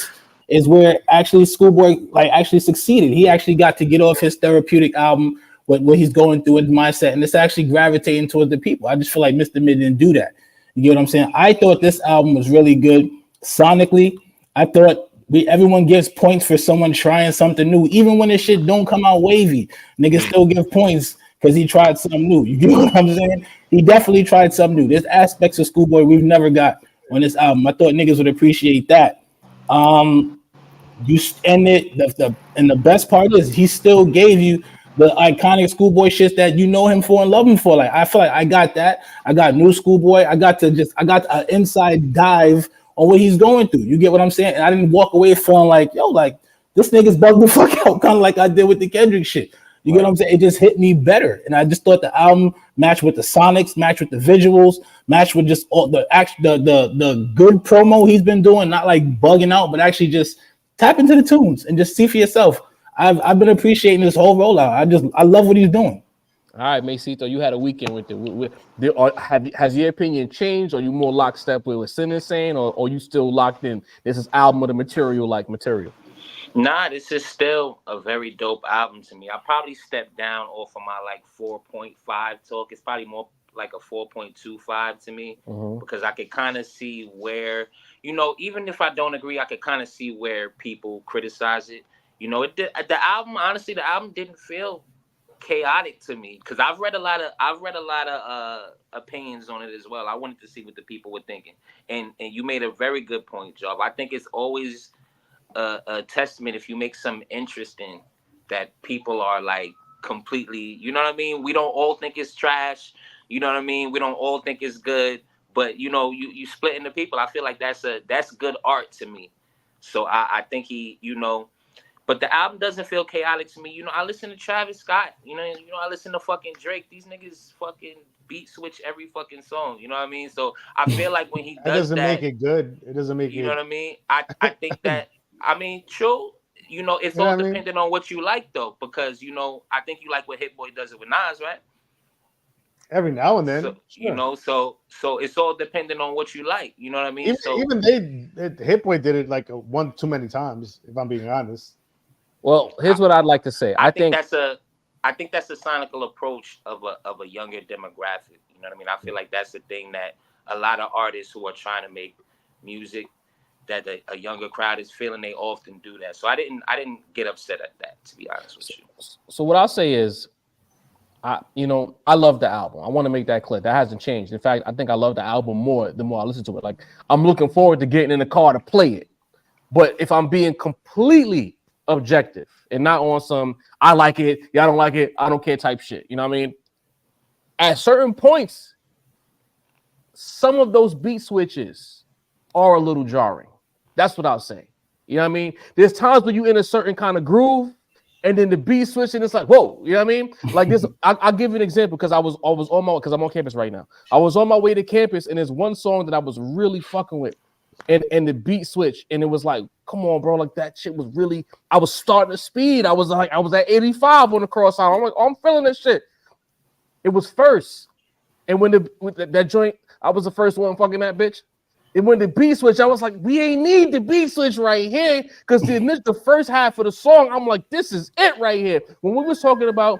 is where actually Schoolboy actually succeeded. He actually got to get off his therapeutic album, what he's going through in his mindset, and it's actually gravitating towards the people. I just feel like Mr. Mid didn't do that. You get what I'm saying? I thought this album was really good sonically. I thought everyone gives points for someone trying something new, even when this shit don't come out wavy. Niggas still give points because he tried something new. You get what I'm saying? He definitely tried something new. There's aspects of Schoolboy we've never got on this album. I thought niggas would appreciate that. You end it. The best part is he still gave you the iconic Schoolboy shit that you know him for and love him for. Like, I feel like I got that. I got new Schoolboy. I got an inside dive on what he's going through. You get what I'm saying? And I didn't walk away feeling like, yo, like this nigga's bugged the fuck out, kind of like I did with the Kendrick shit. You get what I'm saying? It just hit me better. And I just thought the album matched with the sonics, matched with the visuals, matched with just all the good promo he's been doing, not like bugging out, but actually just tap into the tunes and just see for yourself. I've been appreciating this whole rollout. I love what he's doing. All right, Macito, you had a weekend with it. Has your opinion changed? Are you more lockstep with what Sin is saying, or you still locked in? This is album of the material. Nah, this is still a very dope album to me. I probably stepped down off of my like 4.5 talk. It's probably more like a 4.25 to me, because I could kind of see where, even if I don't agree, I could kind of see where people criticize it. The album didn't feel chaotic to me, because I've read a lot of opinions on it as well. I wanted to see what the people were thinking, and you made a very good point, Job. I think it's always a testament if you make something interesting that people are like completely, you know what I mean? We don't all think it's trash, you know what I mean? We don't all think it's good, but you split into people. I feel like that's good art to me. So I think but the album doesn't feel chaotic to me. I listen to Travis Scott, I listen to fucking Drake. These niggas fucking beat switch every fucking song, you know what I mean? So I feel like when he does that doesn't make it good. It doesn't make you know what I mean? I think that, true. It's all dependent on what you like, though, because I think you like what Hit Boy does it with Nas, right? Every now and then, so, sure. So it's all dependent on what you like. You know what I mean? Hit Boy did it like one too many times, if I'm being honest. Well, here's what I'd like to say. I think that's a sonical approach of a younger demographic. You know what I mean? I feel like that's the thing that a lot of artists who are trying to make music that a younger crowd is feeling, they often do that. So I didn't get upset at that, to be honest with you. So what I'll say is, I love the album. I want to make that clear. That hasn't changed. In fact, I think I love the album more the more I listen to it. Like, I'm looking forward to getting in the car to play it. But if I'm being completely objective and not on some I like it, y'all don't like it, I don't care type shit, you know what I mean? At certain points, some of those beat switches are a little jarring. That's what I'll say. You know what I mean? There's times when you in a certain kind of groove and then the beat switch, and it's like, whoa, you know what I mean? Like this, I'll give you an example because I'm on campus right now. I was on my way to campus, and there's one song that I was really fucking with, and the beat switch, and it was like, come on, bro, like that shit was really. I was starting to speed. I was at 85 on the cross out. I'm like, oh, I'm feeling this shit. It was first, and when that joint, I was the first one fucking that bitch. And when the beat switch, I was like, we ain't need the beat switch right here. Because the first half of the song, I'm like, this is it right here. When we was talking about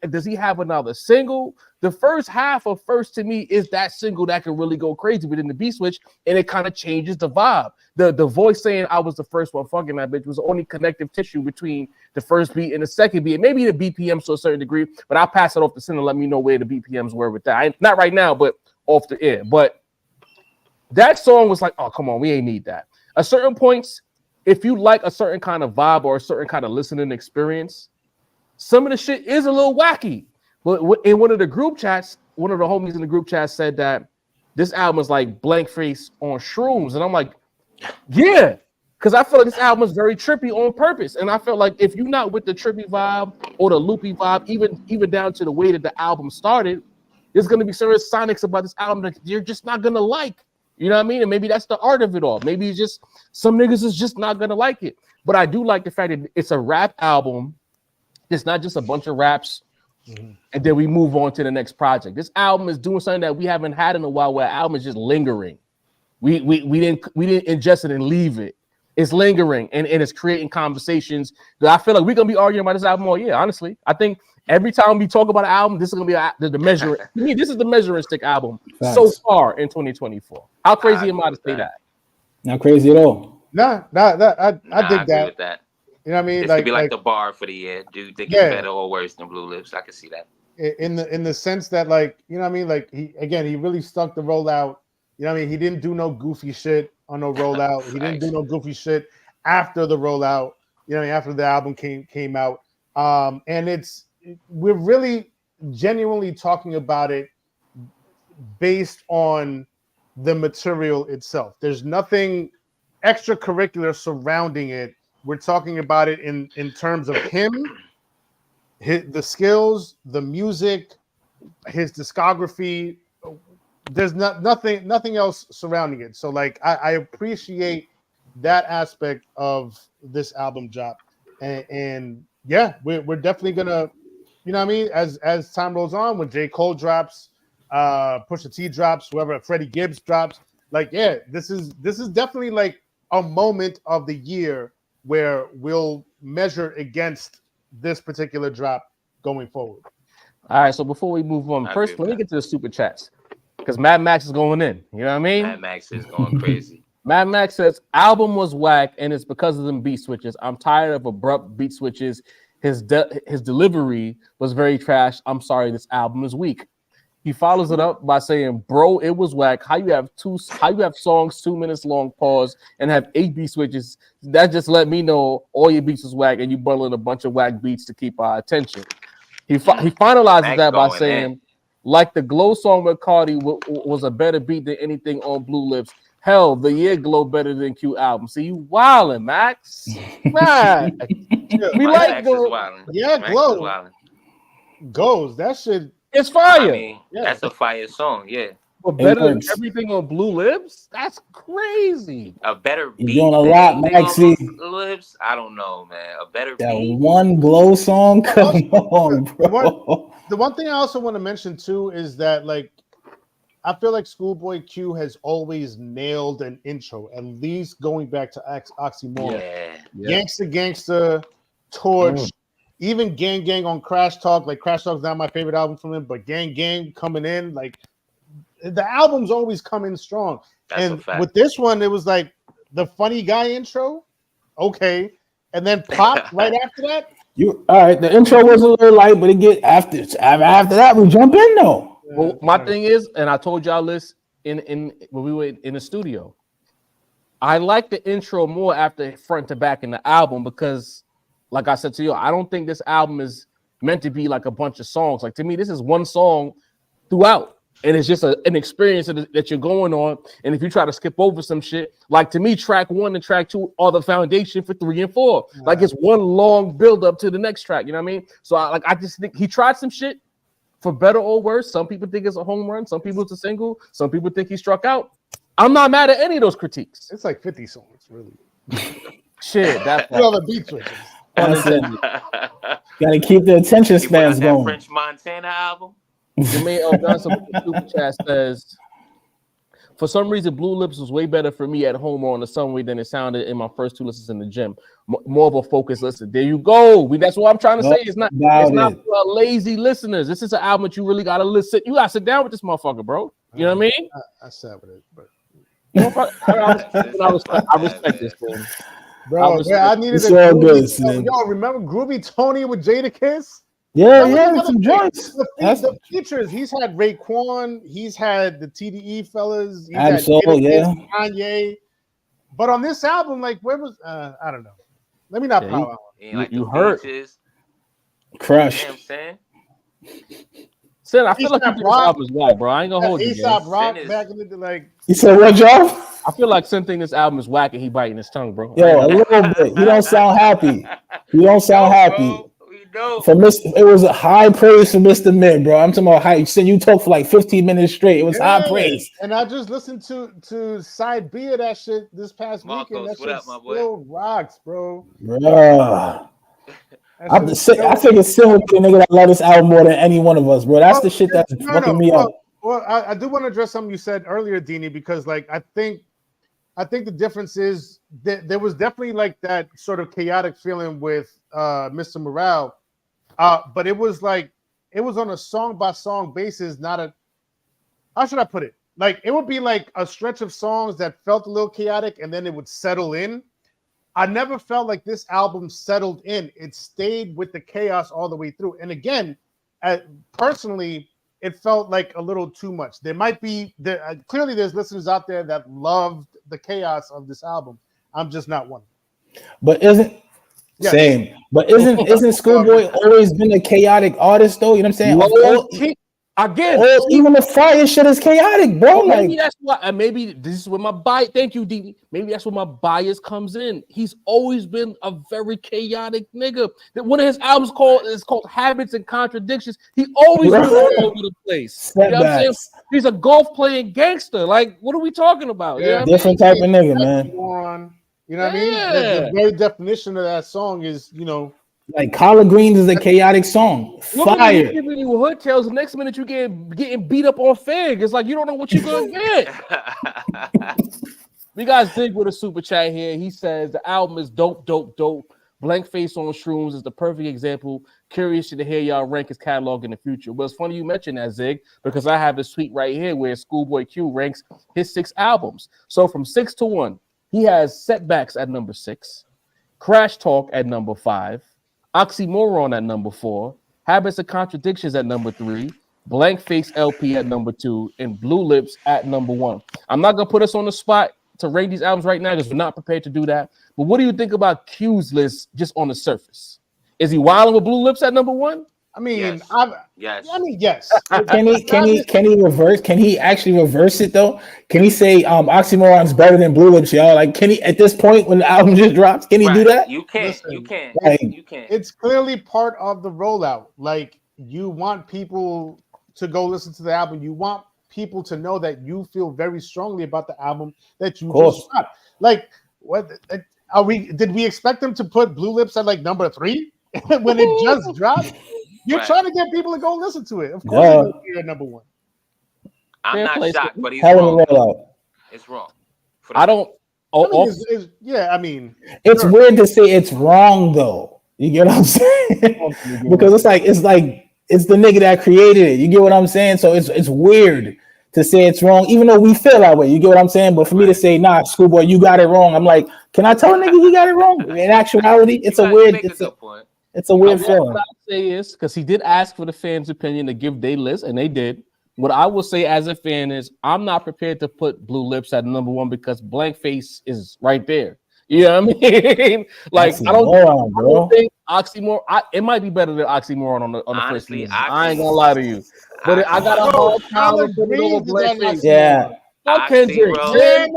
does he have another single? The first half of First to me is that single that can really go crazy within the beat switch, and it kind of changes the vibe. The voice saying I was the first one fucking that bitch was the only connective tissue between the first beat and the second beat. Maybe the BPMs to a certain degree, but I'll pass it off to Sin and let me know where the BPMs were with that. Not right now, but off the air. But that song was like, oh, come on, we ain't need that. At certain points, if you like a certain kind of vibe or a certain kind of listening experience, some of the shit is a little wacky. But in one of the group chats, one of the homies in the group chat said that this album is like Blank Face on shrooms. And I'm like, yeah, because I feel like this album is very trippy on purpose. And I felt like if you're not with the trippy vibe or the loopy vibe, even down to the way that the album started, there's going to be certain sonics about this album that you're just not going to like. You know what I mean? And maybe that's the art of it all. Maybe it's just some niggas is just not gonna like it. But I do like the fact that it's a rap album. It's not just a bunch of raps, and then we move on to the next project. This album is doing something that we haven't had in a while, where the album is just lingering. We didn't ingest it and leave it. It's lingering and it's creating conversations that I feel like we're gonna be arguing about this album all year. Honestly, I think every time we talk about an album, this is gonna be the measuring. To me, this is the measuring stick album so far in 2024. How crazy am I to say that? Not crazy at all. I dig agree with that. You know what I mean? This could be like the bar for the year. Do you think it's better or worse than Blue Lips? I can see that. In the sense that, like, you know what I mean? Like he really stuck the rollout. You know what I mean? He didn't do no goofy shit on no rollout. He didn't do no goofy shit after the rollout. You know, after the album came out. And we're really genuinely talking about it based on the material itself. There's nothing extracurricular surrounding it. We're talking about it in terms of him, the skills, the music, his discography. There's nothing else surrounding it. So like I appreciate that aspect of this album drop. And yeah, we're definitely gonna, you know what I mean, as time rolls on, when J. Cole drops, Pusha T drops, whoever, Freddie Gibbs drops, like, yeah, this is definitely like a moment of the year where we'll measure against this particular drop going forward. All right, so before we move on, first let me get to the super chats, because Mad Max is going in. You know what I mean? Mad Max is going crazy. Mad Max says album was whack and it's because of them beat switches. I'm tired of abrupt beat switches. His delivery was very trash. I'm sorry, this album is weak. He follows it up by saying, "Bro, it was whack. How you have songs 2 minutes long, pause, and have 8 beat switches? That just let me know all your beats is whack, and you bundling a bunch of whack beats to keep our attention." He finalizes that by saying, "Like the Glow song with Cardi was a better beat than anything on Blue Lips. Hell, the year Glow better than Q album." See, you wildin', Max. Man, we like Glow. Yeah, Glow goes. That shit. It's fire. I mean, that's a fire song, yeah. But better than everything on Blue Lips? That's crazy. A better beat. You're doing a lot, Maxie. Blue Lips? I don't know, man. A better that beat. One Glow song? Come on, bro. The one thing I also want to mention too is that, like, I feel like Schoolboy Q has always nailed an intro, at least going back to Oxymoron. Yeah. Gangsta, Torch, even Gang Gang on Crash Talk. Like, Crash Talk's not my favorite album from him, but Gang Gang coming in, like, the albums always come in strong. That's and with this one, it was like the funny guy intro, okay, and then Pop right after that. You all right? The intro was a little light, but it get after that we jump in though. Well, my thing is, and I told y'all this in when we were in the studio, I like the intro more after front to back in the album, because, like I said to you, I don't think this album is meant to be like a bunch of songs. Like, to me, this is one song throughout. And it's just an experience that you're going on. And if you try to skip over some shit, like to me, track 1 and track 2 are the foundation for 3 and 4. Yeah. Like it's one long build up to the next track. You know what I mean? So I just think he tried some shit for better or worse. Some people think it's a home run. Some people it's a single. Some people think he struck out. I'm not mad at any of those critiques. It's like 50 songs, really. Shit, that's all the beat switches. Gotta keep the attention spans going. French Montana album. Jermaine Johnson with the super chat says, for some reason, Blue Lips was way better for me at home or on the subway than it sounded in my first 2 listens in the gym. More of a focused listen. There you go. That's what I'm trying to say. It's not for lazy listeners. This is an album that you really gotta listen. You gotta sit down with this motherfucker, bro. You know what I mean? I sat with it, but I respect this thing. Bro, I needed a Yo, remember Groovy Tony with Jadakiss? Yeah, some joints. The features. He's had Raekwon. He's had the TDE fellas. He's had Kanye. But on this album, like, where was I don't know. Let me not power on. You heard Crush. Sin, I feel like you think this album is whack, bro. I ain't gonna hold you. A$AP Rock back in the like. You said what, Joe? I feel like Sin think this album is whack and he biting his tongue, bro. Yo, a little bit. You don't sound happy. You don't sound happy. For it was a high praise for Mr. Mid, bro. I'm talking about how you talked for like 15 minutes straight. It was high praise. And I just listened to side B of that shit this past weekend. That shit still rocks, bro. Bro. I think it's still the nigga that love this album more than any one of us, bro. That's the shit that's fucking me up. Well, I do want to address something you said earlier, Dini, because like I think the difference is that there was definitely like that sort of chaotic feeling with Mr. Morale. But it was on a song by song basis, not a, how should I put it? Like it would be like a stretch of songs that felt a little chaotic and then it would settle in. I never felt like this album settled in. It stayed with the chaos all the way through. And again, personally, it felt like a little too much. There might be clearly there's listeners out there that loved the chaos of this album. I'm just not one. But isn't Schoolboy always been a chaotic artist though? You know what I'm saying? Even the fire shit is chaotic, bro. Maybe that's why. Maybe this is where my bias. Thank you, D. Maybe that's where my bias comes in. He's always been a very chaotic nigga. One of his albums is called Habits and Contradictions. He always been all over the place. You know what I'm saying? He's a golf playing gangster. Like, what are we talking about? Yeah, different type of nigga, man. You know what I mean? The very definition of that song is, like Collard Greens is a chaotic song. Fire. Giving you hood tales. The next minute you getting beat up on Fig. It's like you don't know what you're gonna get. We got Zig with a super chat here. He says the album is dope. Blank Face on Shrooms is the perfect example. Curious to hear y'all rank his catalog in the future. Well, it's funny you mentioned that, Zig, because I have a tweet right here where Schoolboy Q ranks his 6 albums. So from 6 to 1, he has Setbacks at number 6, Crash Talk at number 5, Oxymoron at number 4, Habits and Contradictions at number 3, Blank Face LP at number 2, and Blue Lips at number 1. I'm not gonna put us on the spot to rate these albums right now because we're not prepared to do that. But what do you think about Q's list just on the surface? Is he wilding with Blue Lips at number 1? I mean, yes. Yes. Can he reverse? Can he actually reverse it though? Can he say Oxymoron's better than Blue Lips, y'all? Like, can he at this point when the album just drops? Can he do that? You can't. Listen, you can't. Like, you can't. It's clearly part of the rollout. Like, you want people to go listen to the album. You want people to know that you feel very strongly about the album that you just dropped. Like, what did we expect them to put Blue Lips at like number 3 when it just dropped? You're trying to get people to go listen to it. Of course, you're at number 1. I'm not shocked, but he's wrong. It's wrong. I don't. I mean, it's weird to say it's wrong though. You get what I'm saying? Because it's the nigga that created it. You get what I'm saying? So it's weird to say it's wrong, even though we feel that way. You get what I'm saying? But for me to say, nah, Schoolboy, you got it wrong. I'm like, can I tell a nigga he got it wrong? In actuality, it's a weird. It's a weird feeling. What I say is, because he did ask for the fans' opinion to give their list, and they did. What I will say as a fan is, I'm not prepared to put Blue Lips at number 1 because Blank Face is right there. You know what I mean? Like, I Oxymoron. It might be better than Oxymoron on the Honestly, first season. I ain't gonna lie to you, but I got a Oxy, hard time Tyler with putting it Breeze over is on Blackface. Yeah. Fuck Oxy, Kendrick. bro. Yeah,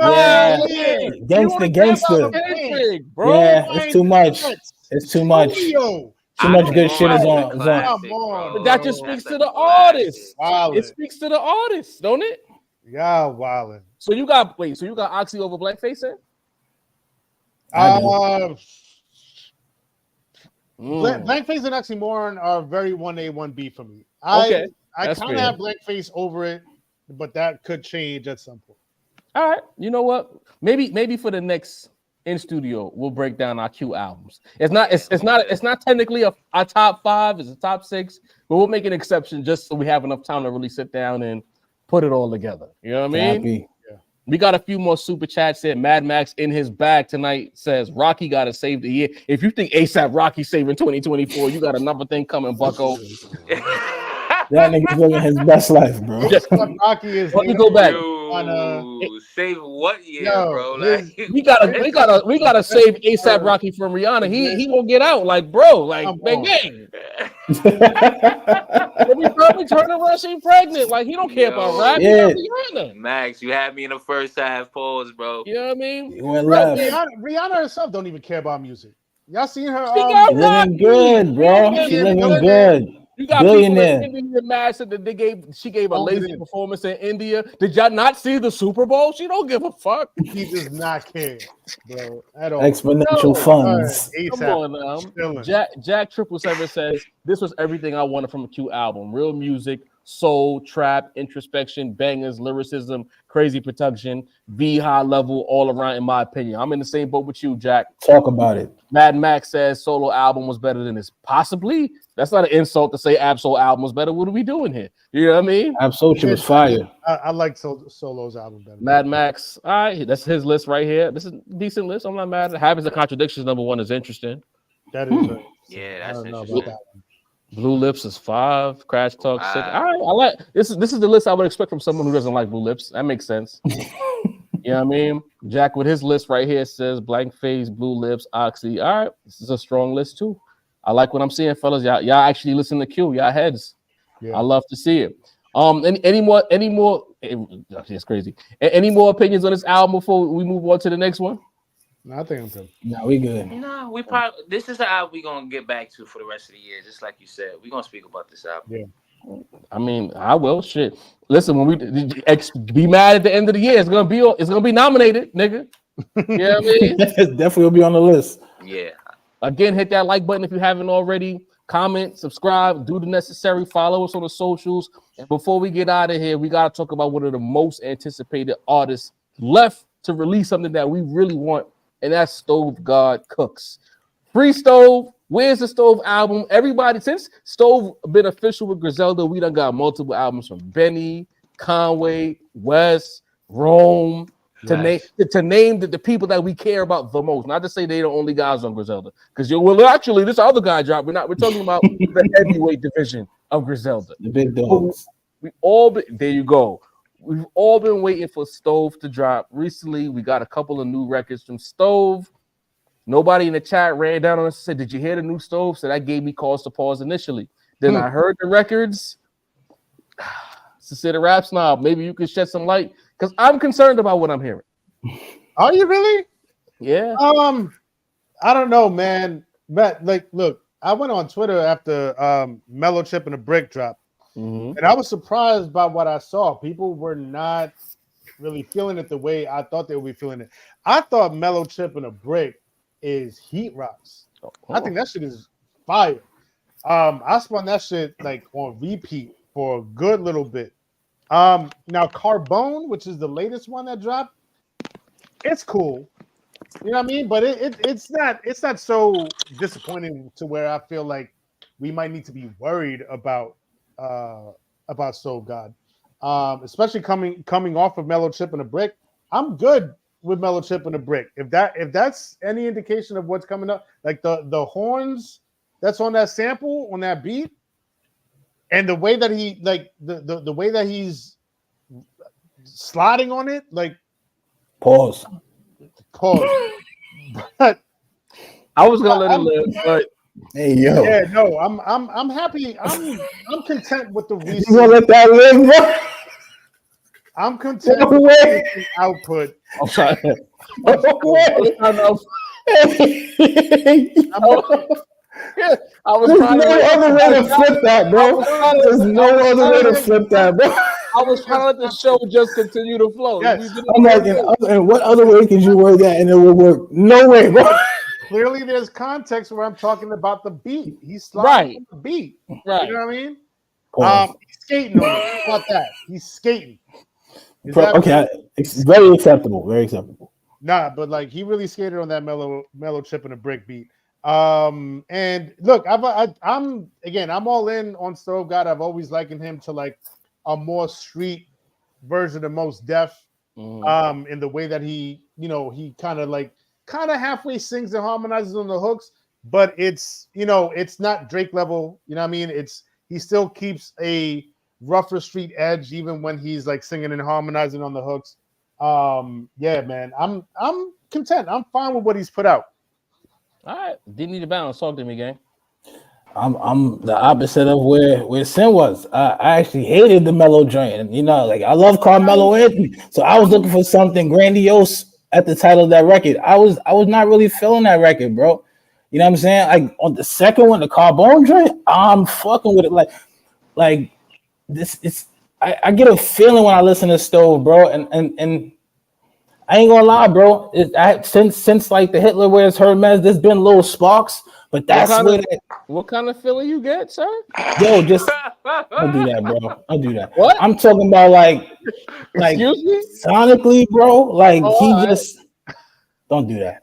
Yeah. You Gangster, only care about Kendrick, bro. Yeah, it's too much. It's too much. Studio. Too much good shit is Oxymoron on. a classic, Come on, bro. But that just bro. speaks That's to a the classic. artist. Wildin'. It speaks to the artist, don't it? Yeah, wildin'. So you got Oxy over Blackface, then? Blackface and Oxymoron are very 1A, 1B for me. Okay, I that's kind of fair. have Blackface over it, but that could change at some point. All right, you know what? Maybe for the next in studio, we'll break down our Q albums. It's not technically our top 5, it's a top 6, but we'll make an exception just so we have enough time to really sit down and put it all together. You know what I mean? Happy. We got a few more super chats here. Mad Max in his bag tonight says Rocky got to save the year. If you think ASAP Rocky saving 2024, you got another thing coming, Bucko. That nigga's living his best life, bro. Rocky is. Let me go back. Save what year, bro? We gotta save ASAP Rocky from Rihanna. He won't get out. Like, bro, like bang bang. Every time we turn around, she pregnant. Like, he don't care about rap. Yeah. Rihanna. Max, you had me in the first half pause, bro. You know what I mean? You went left. Rihanna herself don't even care about music. Y'all seen her? She living good, bro. She living good. You got Billionaire. people in India mad that she gave a lazy performance in India. Did y'all not see the Super Bowl? She don't give a fuck. He does not care, bro, at all. Exponential funds. Come on now. Jack 777 says this was everything I wanted from a Q album. Real music, soul, trap, introspection, bangers, lyricism, crazy production, high level all around, in my opinion. I'm in the same boat with you, Jack. Talk about it. Mad Max says solo album was better than this. Possibly. That's not an insult to say Absol album was better. What are we doing here? You know what I mean? Absol was fire. I like Solo's album better. Mad Max. All right, that's his list right here. This is a decent list. I'm not mad. Habits and Contradictions #1 is interesting. That is yeah, that's interesting. That Blue Lips is 5. Crash Talk 6. All right, I like this is the list I would expect from someone who doesn't like Blue Lips. That makes sense. You know what I mean? Jack with his list right here says Blank Face, Blue Lips, Oxy. All right, this is a strong list too. I like what I'm seeing, fellas. Y'all actually listen to Q. Y'all heads. Yeah. I love to see it. Any more? It's crazy. Any more opinions on this album before we move on to the next one? No, I think I'm good. No, we good. No, we probably this is the album we're gonna get back to for the rest of the year, just like you said. We're gonna speak about this album. Yeah. I mean, I will. Shit. Listen, when we be mad at the end of the year, it's gonna be nominated, nigga. You know what I mean? Definitely will be on the list. Yeah. Again, hit that like button if you haven't already. Comment, subscribe, do the necessary. Follow us on the socials. And before we get out of here, we gotta talk about one of the most anticipated artists left to release something that we really want, and that's StoveGod Cooks. Free Stove. Where's the Stove album? Everybody, since Stove been official with Griselda, we done got multiple albums from Benny, Conway, West, Rome, to name the people that we care about the most. Not to say they the only guys on Griselda, because actually this other guy dropped. We're talking about the heavyweight division of Griselda. The big dogs. There you go. We've all been waiting for Stove to drop. Recently, we got a couple of new records from Stove. Nobody in the chat ran down on us and said, "Did you hear the new Stove?" So that gave me cause to pause initially. Then I heard the records. To say the rap snob, maybe you could shed some light, because I'm concerned about what I'm hearing. Are you really? Yeah. I don't know, man. But look, I went on Twitter after Mellow Chip and a Brick drop, and I was surprised by what I saw. People were not really feeling it the way I thought they would be feeling it. I thought Mellow Chip and a Brick is heat rocks. I think that shit is fire. I spun that shit like on repeat for a good little bit. Now Carbone, which is the latest one that dropped, it's cool. You know what I mean? But it's not so disappointing to where I feel like we might need to be worried about StoveGod. Especially coming off of Mellow Chip and a Brick. I'm good with Mellow Chip and a Brick. If that's any indication of what's coming up, like the horns that's on that sample, on that beat, and the way that he like the way that he's sliding on it, like pause. But I was gonna let it live, but Hey yo. Yeah, no, I'm happy. I'm content with the You gonna recent. let that live, bro? I'm content No with way. the recent output. I'm sorry. No I was way. trying to, I'm I was There's trying no to let other way to flip that, I bro. was trying There's to, no other way to flip that, bro. I was trying to let the show just continue to flow. Yes. We did I'm like, in what other way could you word that and it would work? No way, bro. clearly there's context where I'm talking about the beat. He's sliding Right. on the beat. Right. You know what I mean? Pause. He's skating on it. How about that? He's skating. Is that Okay, it's very acceptable. Very acceptable. Nah, but like he really skated on that mellow chip and a brick beat. And look, I'm all in on StoveGod. I've always likened him to like a more street version of Most Def. In the way that he kind of halfway sings and harmonizes on the hooks, but it's it's not Drake level. You know what I mean? He still keeps a rougher street edge even when he's like singing and harmonizing on the hooks. Yeah, man, I'm content. I'm fine with what he's put out. All right. Didn't need a balance. Talk to me, gang. I'm the opposite of where Sin was. I actually hated the mellow joint, and like I love Carmelo Anthony, so I was looking for something grandiose at the title of that record. I was not really feeling that record, bro. You know what I'm saying? Like on the second one, the Carbone joint, I'm fucking with it. Like this. I get a feeling when I listen to Stove, bro, and I ain't gonna lie, bro. Since like the Hitler wears Hermes, there's been little sparks, but that's what kind of feeling you get, sir? Yo, just don't do that, bro. Don't do that. What? I'm talking about like Excuse me? sonically, bro. Like just don't do that.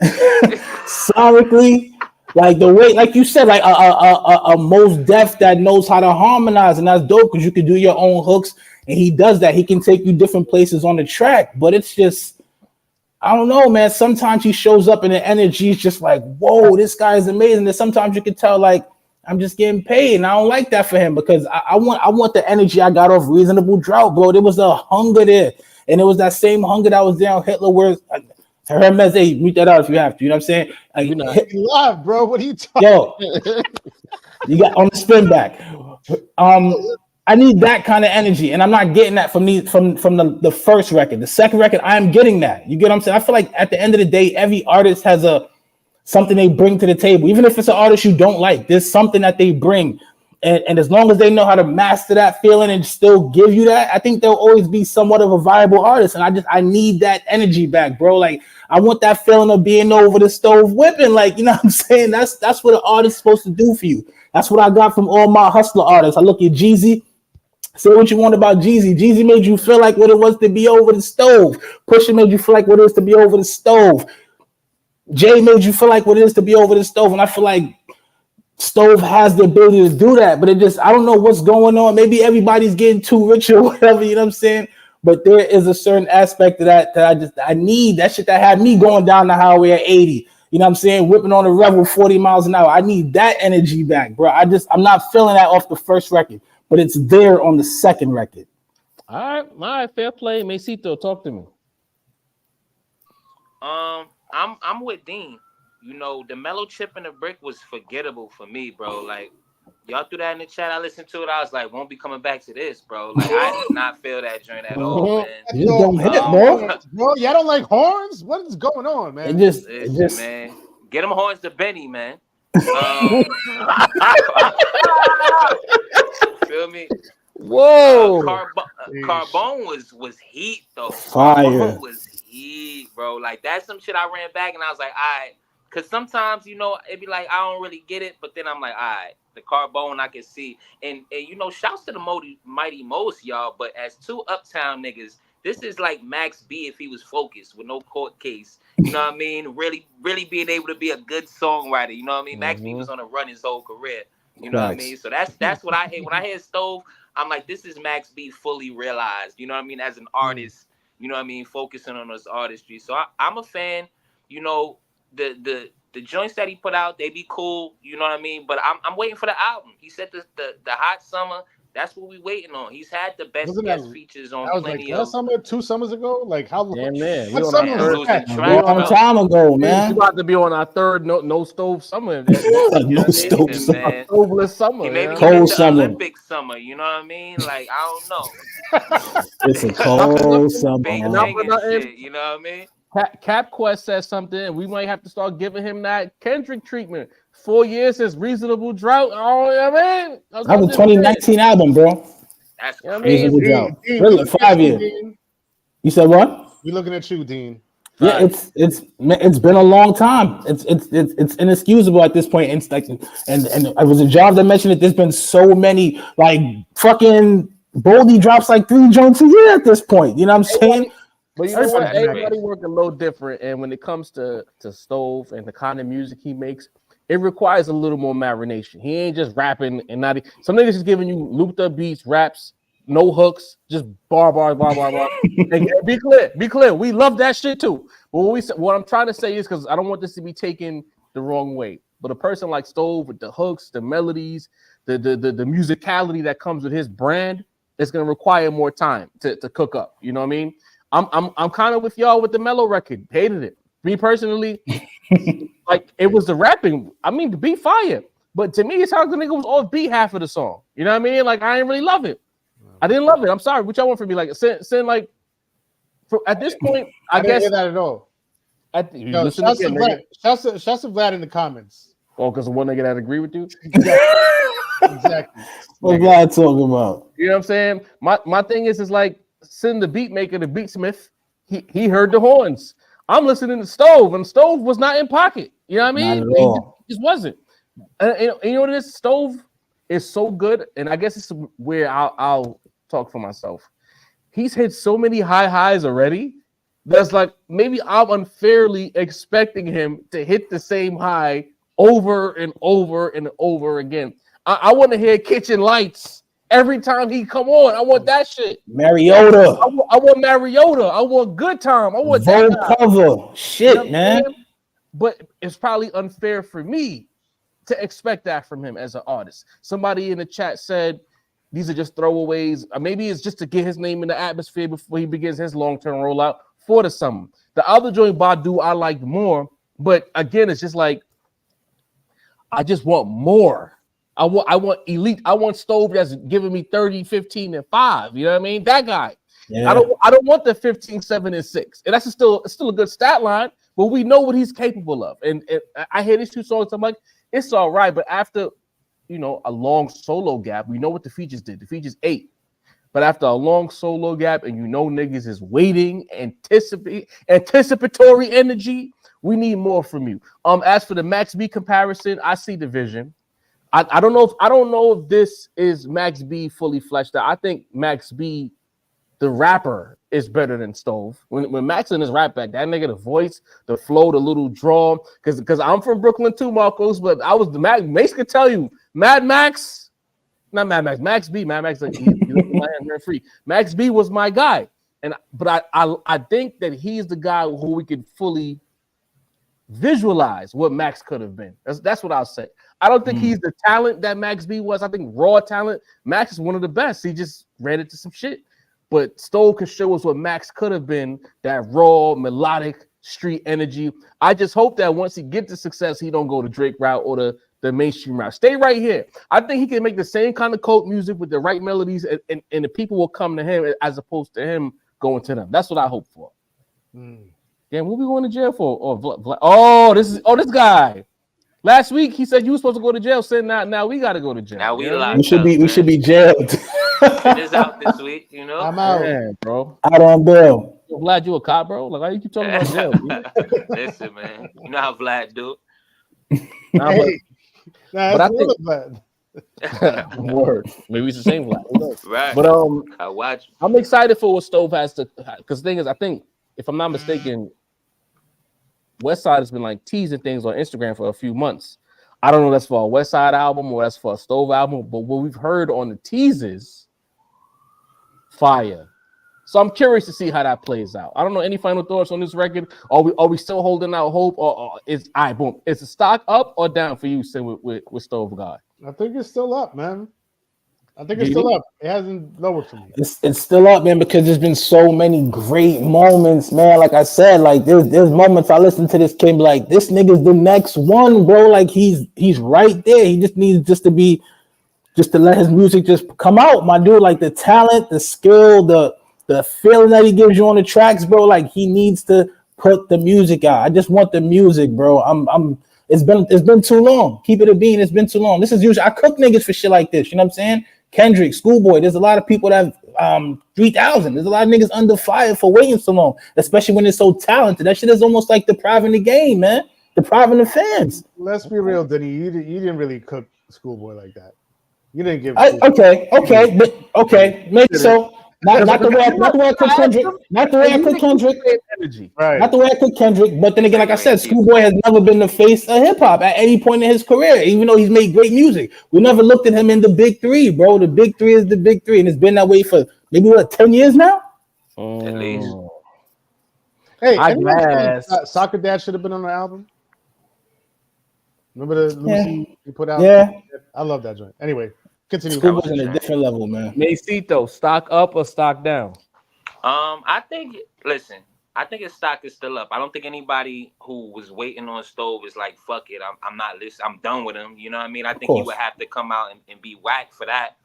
Sonically, like the way, like you said, like a Most Def that knows how to harmonize, and that's dope because you can do your own hooks, and he does that. He can take you different places on the track, but it's just. I don't know, man. Sometimes he shows up and the energy is just like, whoa, this guy is amazing. And sometimes you can tell, like, I'm just getting paid, and I don't like that for him because I want the energy I got off Reasonable Drought, bro. There was a hunger there, and it was that same hunger that was there on Hitler. Where Hermes, hey, mute that out if you have to. You know what I'm saying? Like, You're not live, bro. What are you talking? Yo, you got on the spin back. I need that kind of energy, and I'm not getting that from the first record. The second record, I'm getting that. You get what I'm saying? I feel like at the end of the day, every artist has something they bring to the table. Even if it's an artist you don't like, there's something that they bring. And as long as they know how to master that feeling and still give you that, I think they'll always be somewhat of a viable artist. And I need that energy back, bro. Like I want that feeling of being over the stove whipping. Like, you know what I'm saying? That's what an artist is supposed to do for you. That's what I got from all my hustler artists. I look at Jeezy. Say what you want about Jeezy. Jeezy made you feel like what it was to be over the stove. Pusha made you feel like what it is to be over the stove. Jay made you feel like what it is to be over the stove. And I feel like Stove has the ability to do that. But I don't know what's going on. Maybe everybody's getting too rich or whatever, you know what I'm saying? But there is a certain aspect of that I need. That shit that had me going down the highway at 80. You know what I'm saying? Whipping on the Rebel 40 miles an hour. I need that energy back, bro. I'm not feeling that off the first record. But it's there on the second record. All right, fair play. Mesito, talk to me. I'm with Dean. You know, the mellow chip and the brick was forgettable for me, bro. Like, y'all threw that in the chat. I listened to it. I was like, won't be coming back to this, bro. Like, I did not feel that joint at all, man. You just don't hit, bro. Bro, y'all don't like horns? What is going on, man? Listen, man. Get them horns to Benny, man. Feel me? Whoa! Carbone was heat though. Fire. Carbone was heat, bro. Like that's some shit I ran back and I was like, all right. Cause sometimes, it'd be like I don't really get it, but then I'm like, all right, the Carbone I can see. And shouts to the Mighty Most, y'all. But as two uptown niggas, this is like Max B if he was focused with no court case. You know what I mean? Really, really being able to be a good songwriter. You know what I mean? Max B was on a run his whole career. You know what I mean? So that's what I hate. When I hear Stove, I'm like, this is Max B fully realized. You know what I mean? As an artist, you know what I mean? Focusing on his artistry. So I'm a fan. The joints that he put out, they be cool. You know what I mean? But I'm waiting for the album. He said the hot summer That's what we waiting on. He's had the best Wasn't guest that- features on That was like plenty last of. summer, 2 summers ago. Like how long? Damn near. We What on our summer Man, was third. losing that? A track, long bro. time ago, We man. about to be on our third no stove summer. No stove Listen, summer. man. Stoveless summer. He You maybe know he what I get mean? Cold the summer. Olympic summer. You know what I mean? Like I don't know. It's a Not for cold nothing. summer. And not Beijing for and nothing. shit. You know what I mean? Cap Quest says something, and we might have to start giving him that Kendrick treatment. 4 years since Reasonable Drought. Oh, you know what I mean? That was a 2019 album, bro. That's You know what I mean? crazy. Reasonable Drought. Dean, Really, we looking at 5 you, years. Dean. You said what? We looking at you, Dean. Yeah, it's been a long time. It's inexcusable at this point. It's like, and it was a job that mentioned it. There's been so many like fucking Boldy drops like 3 joints a year at this point. You know what I'm saying? But you know what? Everybody's Everybody work a little different, and when it comes to Stove and the kind of music he makes, it requires a little more marination. He ain't just rapping and not. Some niggas just giving you looped up beats, raps, no hooks, just bar. And be clear. We love that shit too. But what I'm trying to say is because I don't want this to be taken the wrong way. But a person like Stove with the hooks, the melodies, the musicality that comes with his brand, it's gonna require more time to cook up. You know what I mean? I'm kind of with y'all with the Mellow record. Hated it. Me personally, like it was the rapping. I mean, the beat fire, but to me, it sounds like the nigga was off beat half of the song. You know what I mean? Like I didn't really love it. I didn't love it. I'm sorry. What y'all want from me? Like send like at this point, I didn't guess hear that at all. Yo, shouts to Vlad in the comments. Oh, because one nigga that agree with you. Exactly. What's Vlad talking about? You know what I'm saying? My thing is like send the beat maker, the beatsmith. He heard the horns. I'm listening to Stove, and Stove was not in pocket. You know what I mean? He just wasn't. And you know what it is? Stove is so good, and I guess it's where I'll talk for myself. He's hit so many high highs already. That's like maybe I'm unfairly expecting him to hit the same high over and over and over again. I want to hear Kitchen Lights every time he come on. I want that shit. Mariota. I want Mariota. I want Good Time. I want Vogue cover. Shit, you know man. But it's probably unfair for me to expect that from him as an artist. Somebody in the chat said these are just throwaways. Maybe it's just to get his name in the atmosphere before he begins his long-term rollout for the summer. The other joint, Badu, I like more. But again, it's just like I just want more. I want elite. I want Stove that's giving me 30, 15, and 5. You know what I mean? That guy. Yeah. I don't want the 15, 7, and 6. And that's still a good stat line, but we know what he's capable of. And I hear these 2 songs. I'm like, it's all right. But after, a long solo gap, we know what the features did. The features 8. But after a long solo gap, and niggas is waiting, anticipatory energy, we need more from you. As for the Max B comparison, I see the vision. I don't know if this is Max B fully fleshed out. I think Max B, the rapper, is better than Stove. When Max in his rap back, that nigga, the voice, the flow, the little draw. Because I'm from Brooklyn too, Marcos. But I was the Max could tell you, Max B, like, he my hand free. Max B was my guy, but I think that he's the guy who we could fully visualize what Max could have been. That's what I'll say. I don't think he's the talent that Max B was. I think raw talent. Max is one of the best. He just ran into some shit. But Stove can show us what Max could have been, that raw, melodic, street energy. I just hope that once he gets to success, he don't go the Drake route or the mainstream route. Stay right here. I think he can make the same kind of cult music with the right melodies, and the people will come to him as opposed to him going to them. That's what I hope for. Damn, what we going to jail for? This guy. Last week he said you were supposed to go to jail. Said now we got to go to jail. Now we should be jailed. It is out this week, I'm out, bro. Out on bail. I'm glad you a cop, bro. Like, why you keep talking about jail? Listen, man. You know how Vlad do. But I think word. Maybe it's the same Vlad. Right. But I watch. I'm excited for what Stove has to. Because the thing is, I think if I'm not mistaken, Westside has been like teasing things on Instagram for a few months. I don't know if that's for a Westside album or that's for a Stove album, but what we've heard on the teases, fire. So I'm curious to see how that plays out. I don't know any final thoughts on this record. Are we still holding out hope, or is boom? Is the stock up or down for you, Sin, with StoveGod? I think it's still up, man. I think it's still up. It hasn't lowered for me. It's still up, man, because there's been so many great moments, man. Like I said, like there's moments I listen to this kid, like this nigga's the next one, bro. Like he's right there. He just needs just to let his music just come out, my dude. Like the talent, the skill, the feeling that he gives you on the tracks, bro. Like he needs to put the music out. I just want the music, bro. It's been too long. Keep it a bean. It's been too long. This is usually I cook niggas for shit like this. You know what I'm saying? Kendrick, Schoolboy. There's a lot of people that 3,000. There's a lot of niggas under fire for waiting so long, especially when they're so talented. That shit is almost like depriving the game, man. Depriving the fans. Let's be real, Denny. You didn't really cook Schoolboy like that. You didn't give. Okay, maybe so. Not the way I cook Kendrick. Not the way I cook Kendrick. Right. Not the way I cook Kendrick. But then again, like I said, Schoolboy has never been the face of hip hop at any point in his career, even though he's made great music. We never looked at him in the big three, bro. The big three is the big three, and it's been that way for maybe 10 years now. At least. Hey, Soccer Dad should have been on the album. Remember the Lucy he put out? Yeah, I love that joint. Anyway. Continue. Schoolboy's on a different level, man. Macito, stock up or stock down? I think his stock is still up. I don't think anybody who was waiting on Stove is like, fuck it, I'm not listening. I'm done with him. You know what I mean? I think he would have to come out and be whacked for that.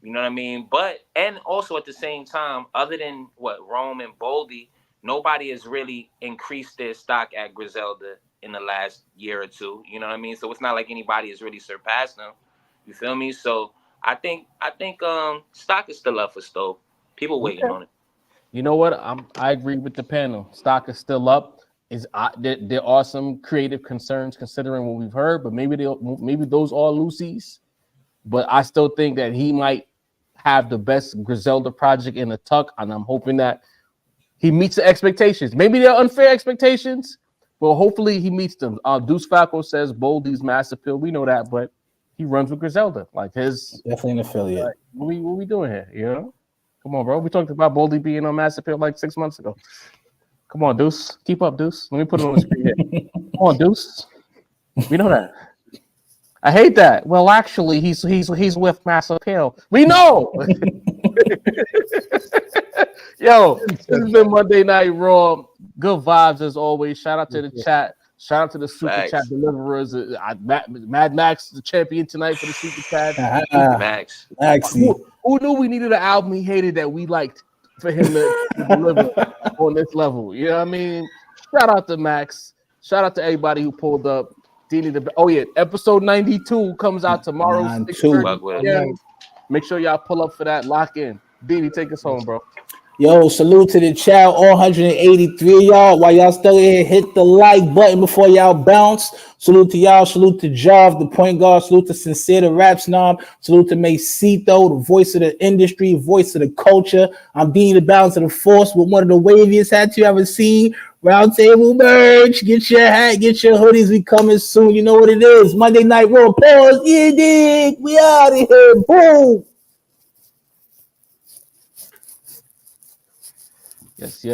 You know what I mean? But, and also at the same time, other than Rome and Boldy, nobody has really increased their stock at Griselda in the last year or two. You know what I mean? So it's not like anybody has really surpassed them. You feel me? So I think stock is still up for Stove. People waiting on it. You know what? I agree with the panel. Stock is still up. There are some creative concerns considering what we've heard, but maybe those are loosies. But I still think that he might have the best Griselda project in the tuck, and I'm hoping that he meets the expectations. Maybe they're unfair expectations, but hopefully he meets them. Deuce Falco says Boldy's mass appeal. We know that, but he runs with Griselda. Like his definitely an affiliate. Like, what we doing here? You know? Come on, bro. We talked about Boldy being on mass appeal like 6 months ago. Come on, Deuce. Keep up, Deuce. Let me put it on the screen here. Come on, Deuce. We know that. I hate that. Well, actually, he's with mass appeal. We know. Yo, this has been Monday Night Raw. Good vibes as always. Shout out to the chat. Shout out to the super chat deliverers. Mad Max, the champion tonight for the super chat. Max. Who knew we needed an album he hated that we liked for him to deliver on this level? You know what I mean? Shout out to Max. Shout out to everybody who pulled up. Episode 92 comes out tomorrow. 6:30. Make sure y'all pull up for that. Lock in. Dini, take us home, bro. Yo, salute to the chat, all 183 y'all. While y'all still here, hit the like button before y'all bounce. Salute to y'all. Salute to Jav, the point guard. Salute to Sincere, the rap snob. Salute to Macito, the voice of the industry, voice of the culture. I'm Dean, the balance of the force with one of the waviest hats you ever seen. Round table merch. Get your hat, get your hoodies. We coming soon. You know what it is. Monday Night Raw. Pause. Yeah, dig. We out of here. Boom. Yes.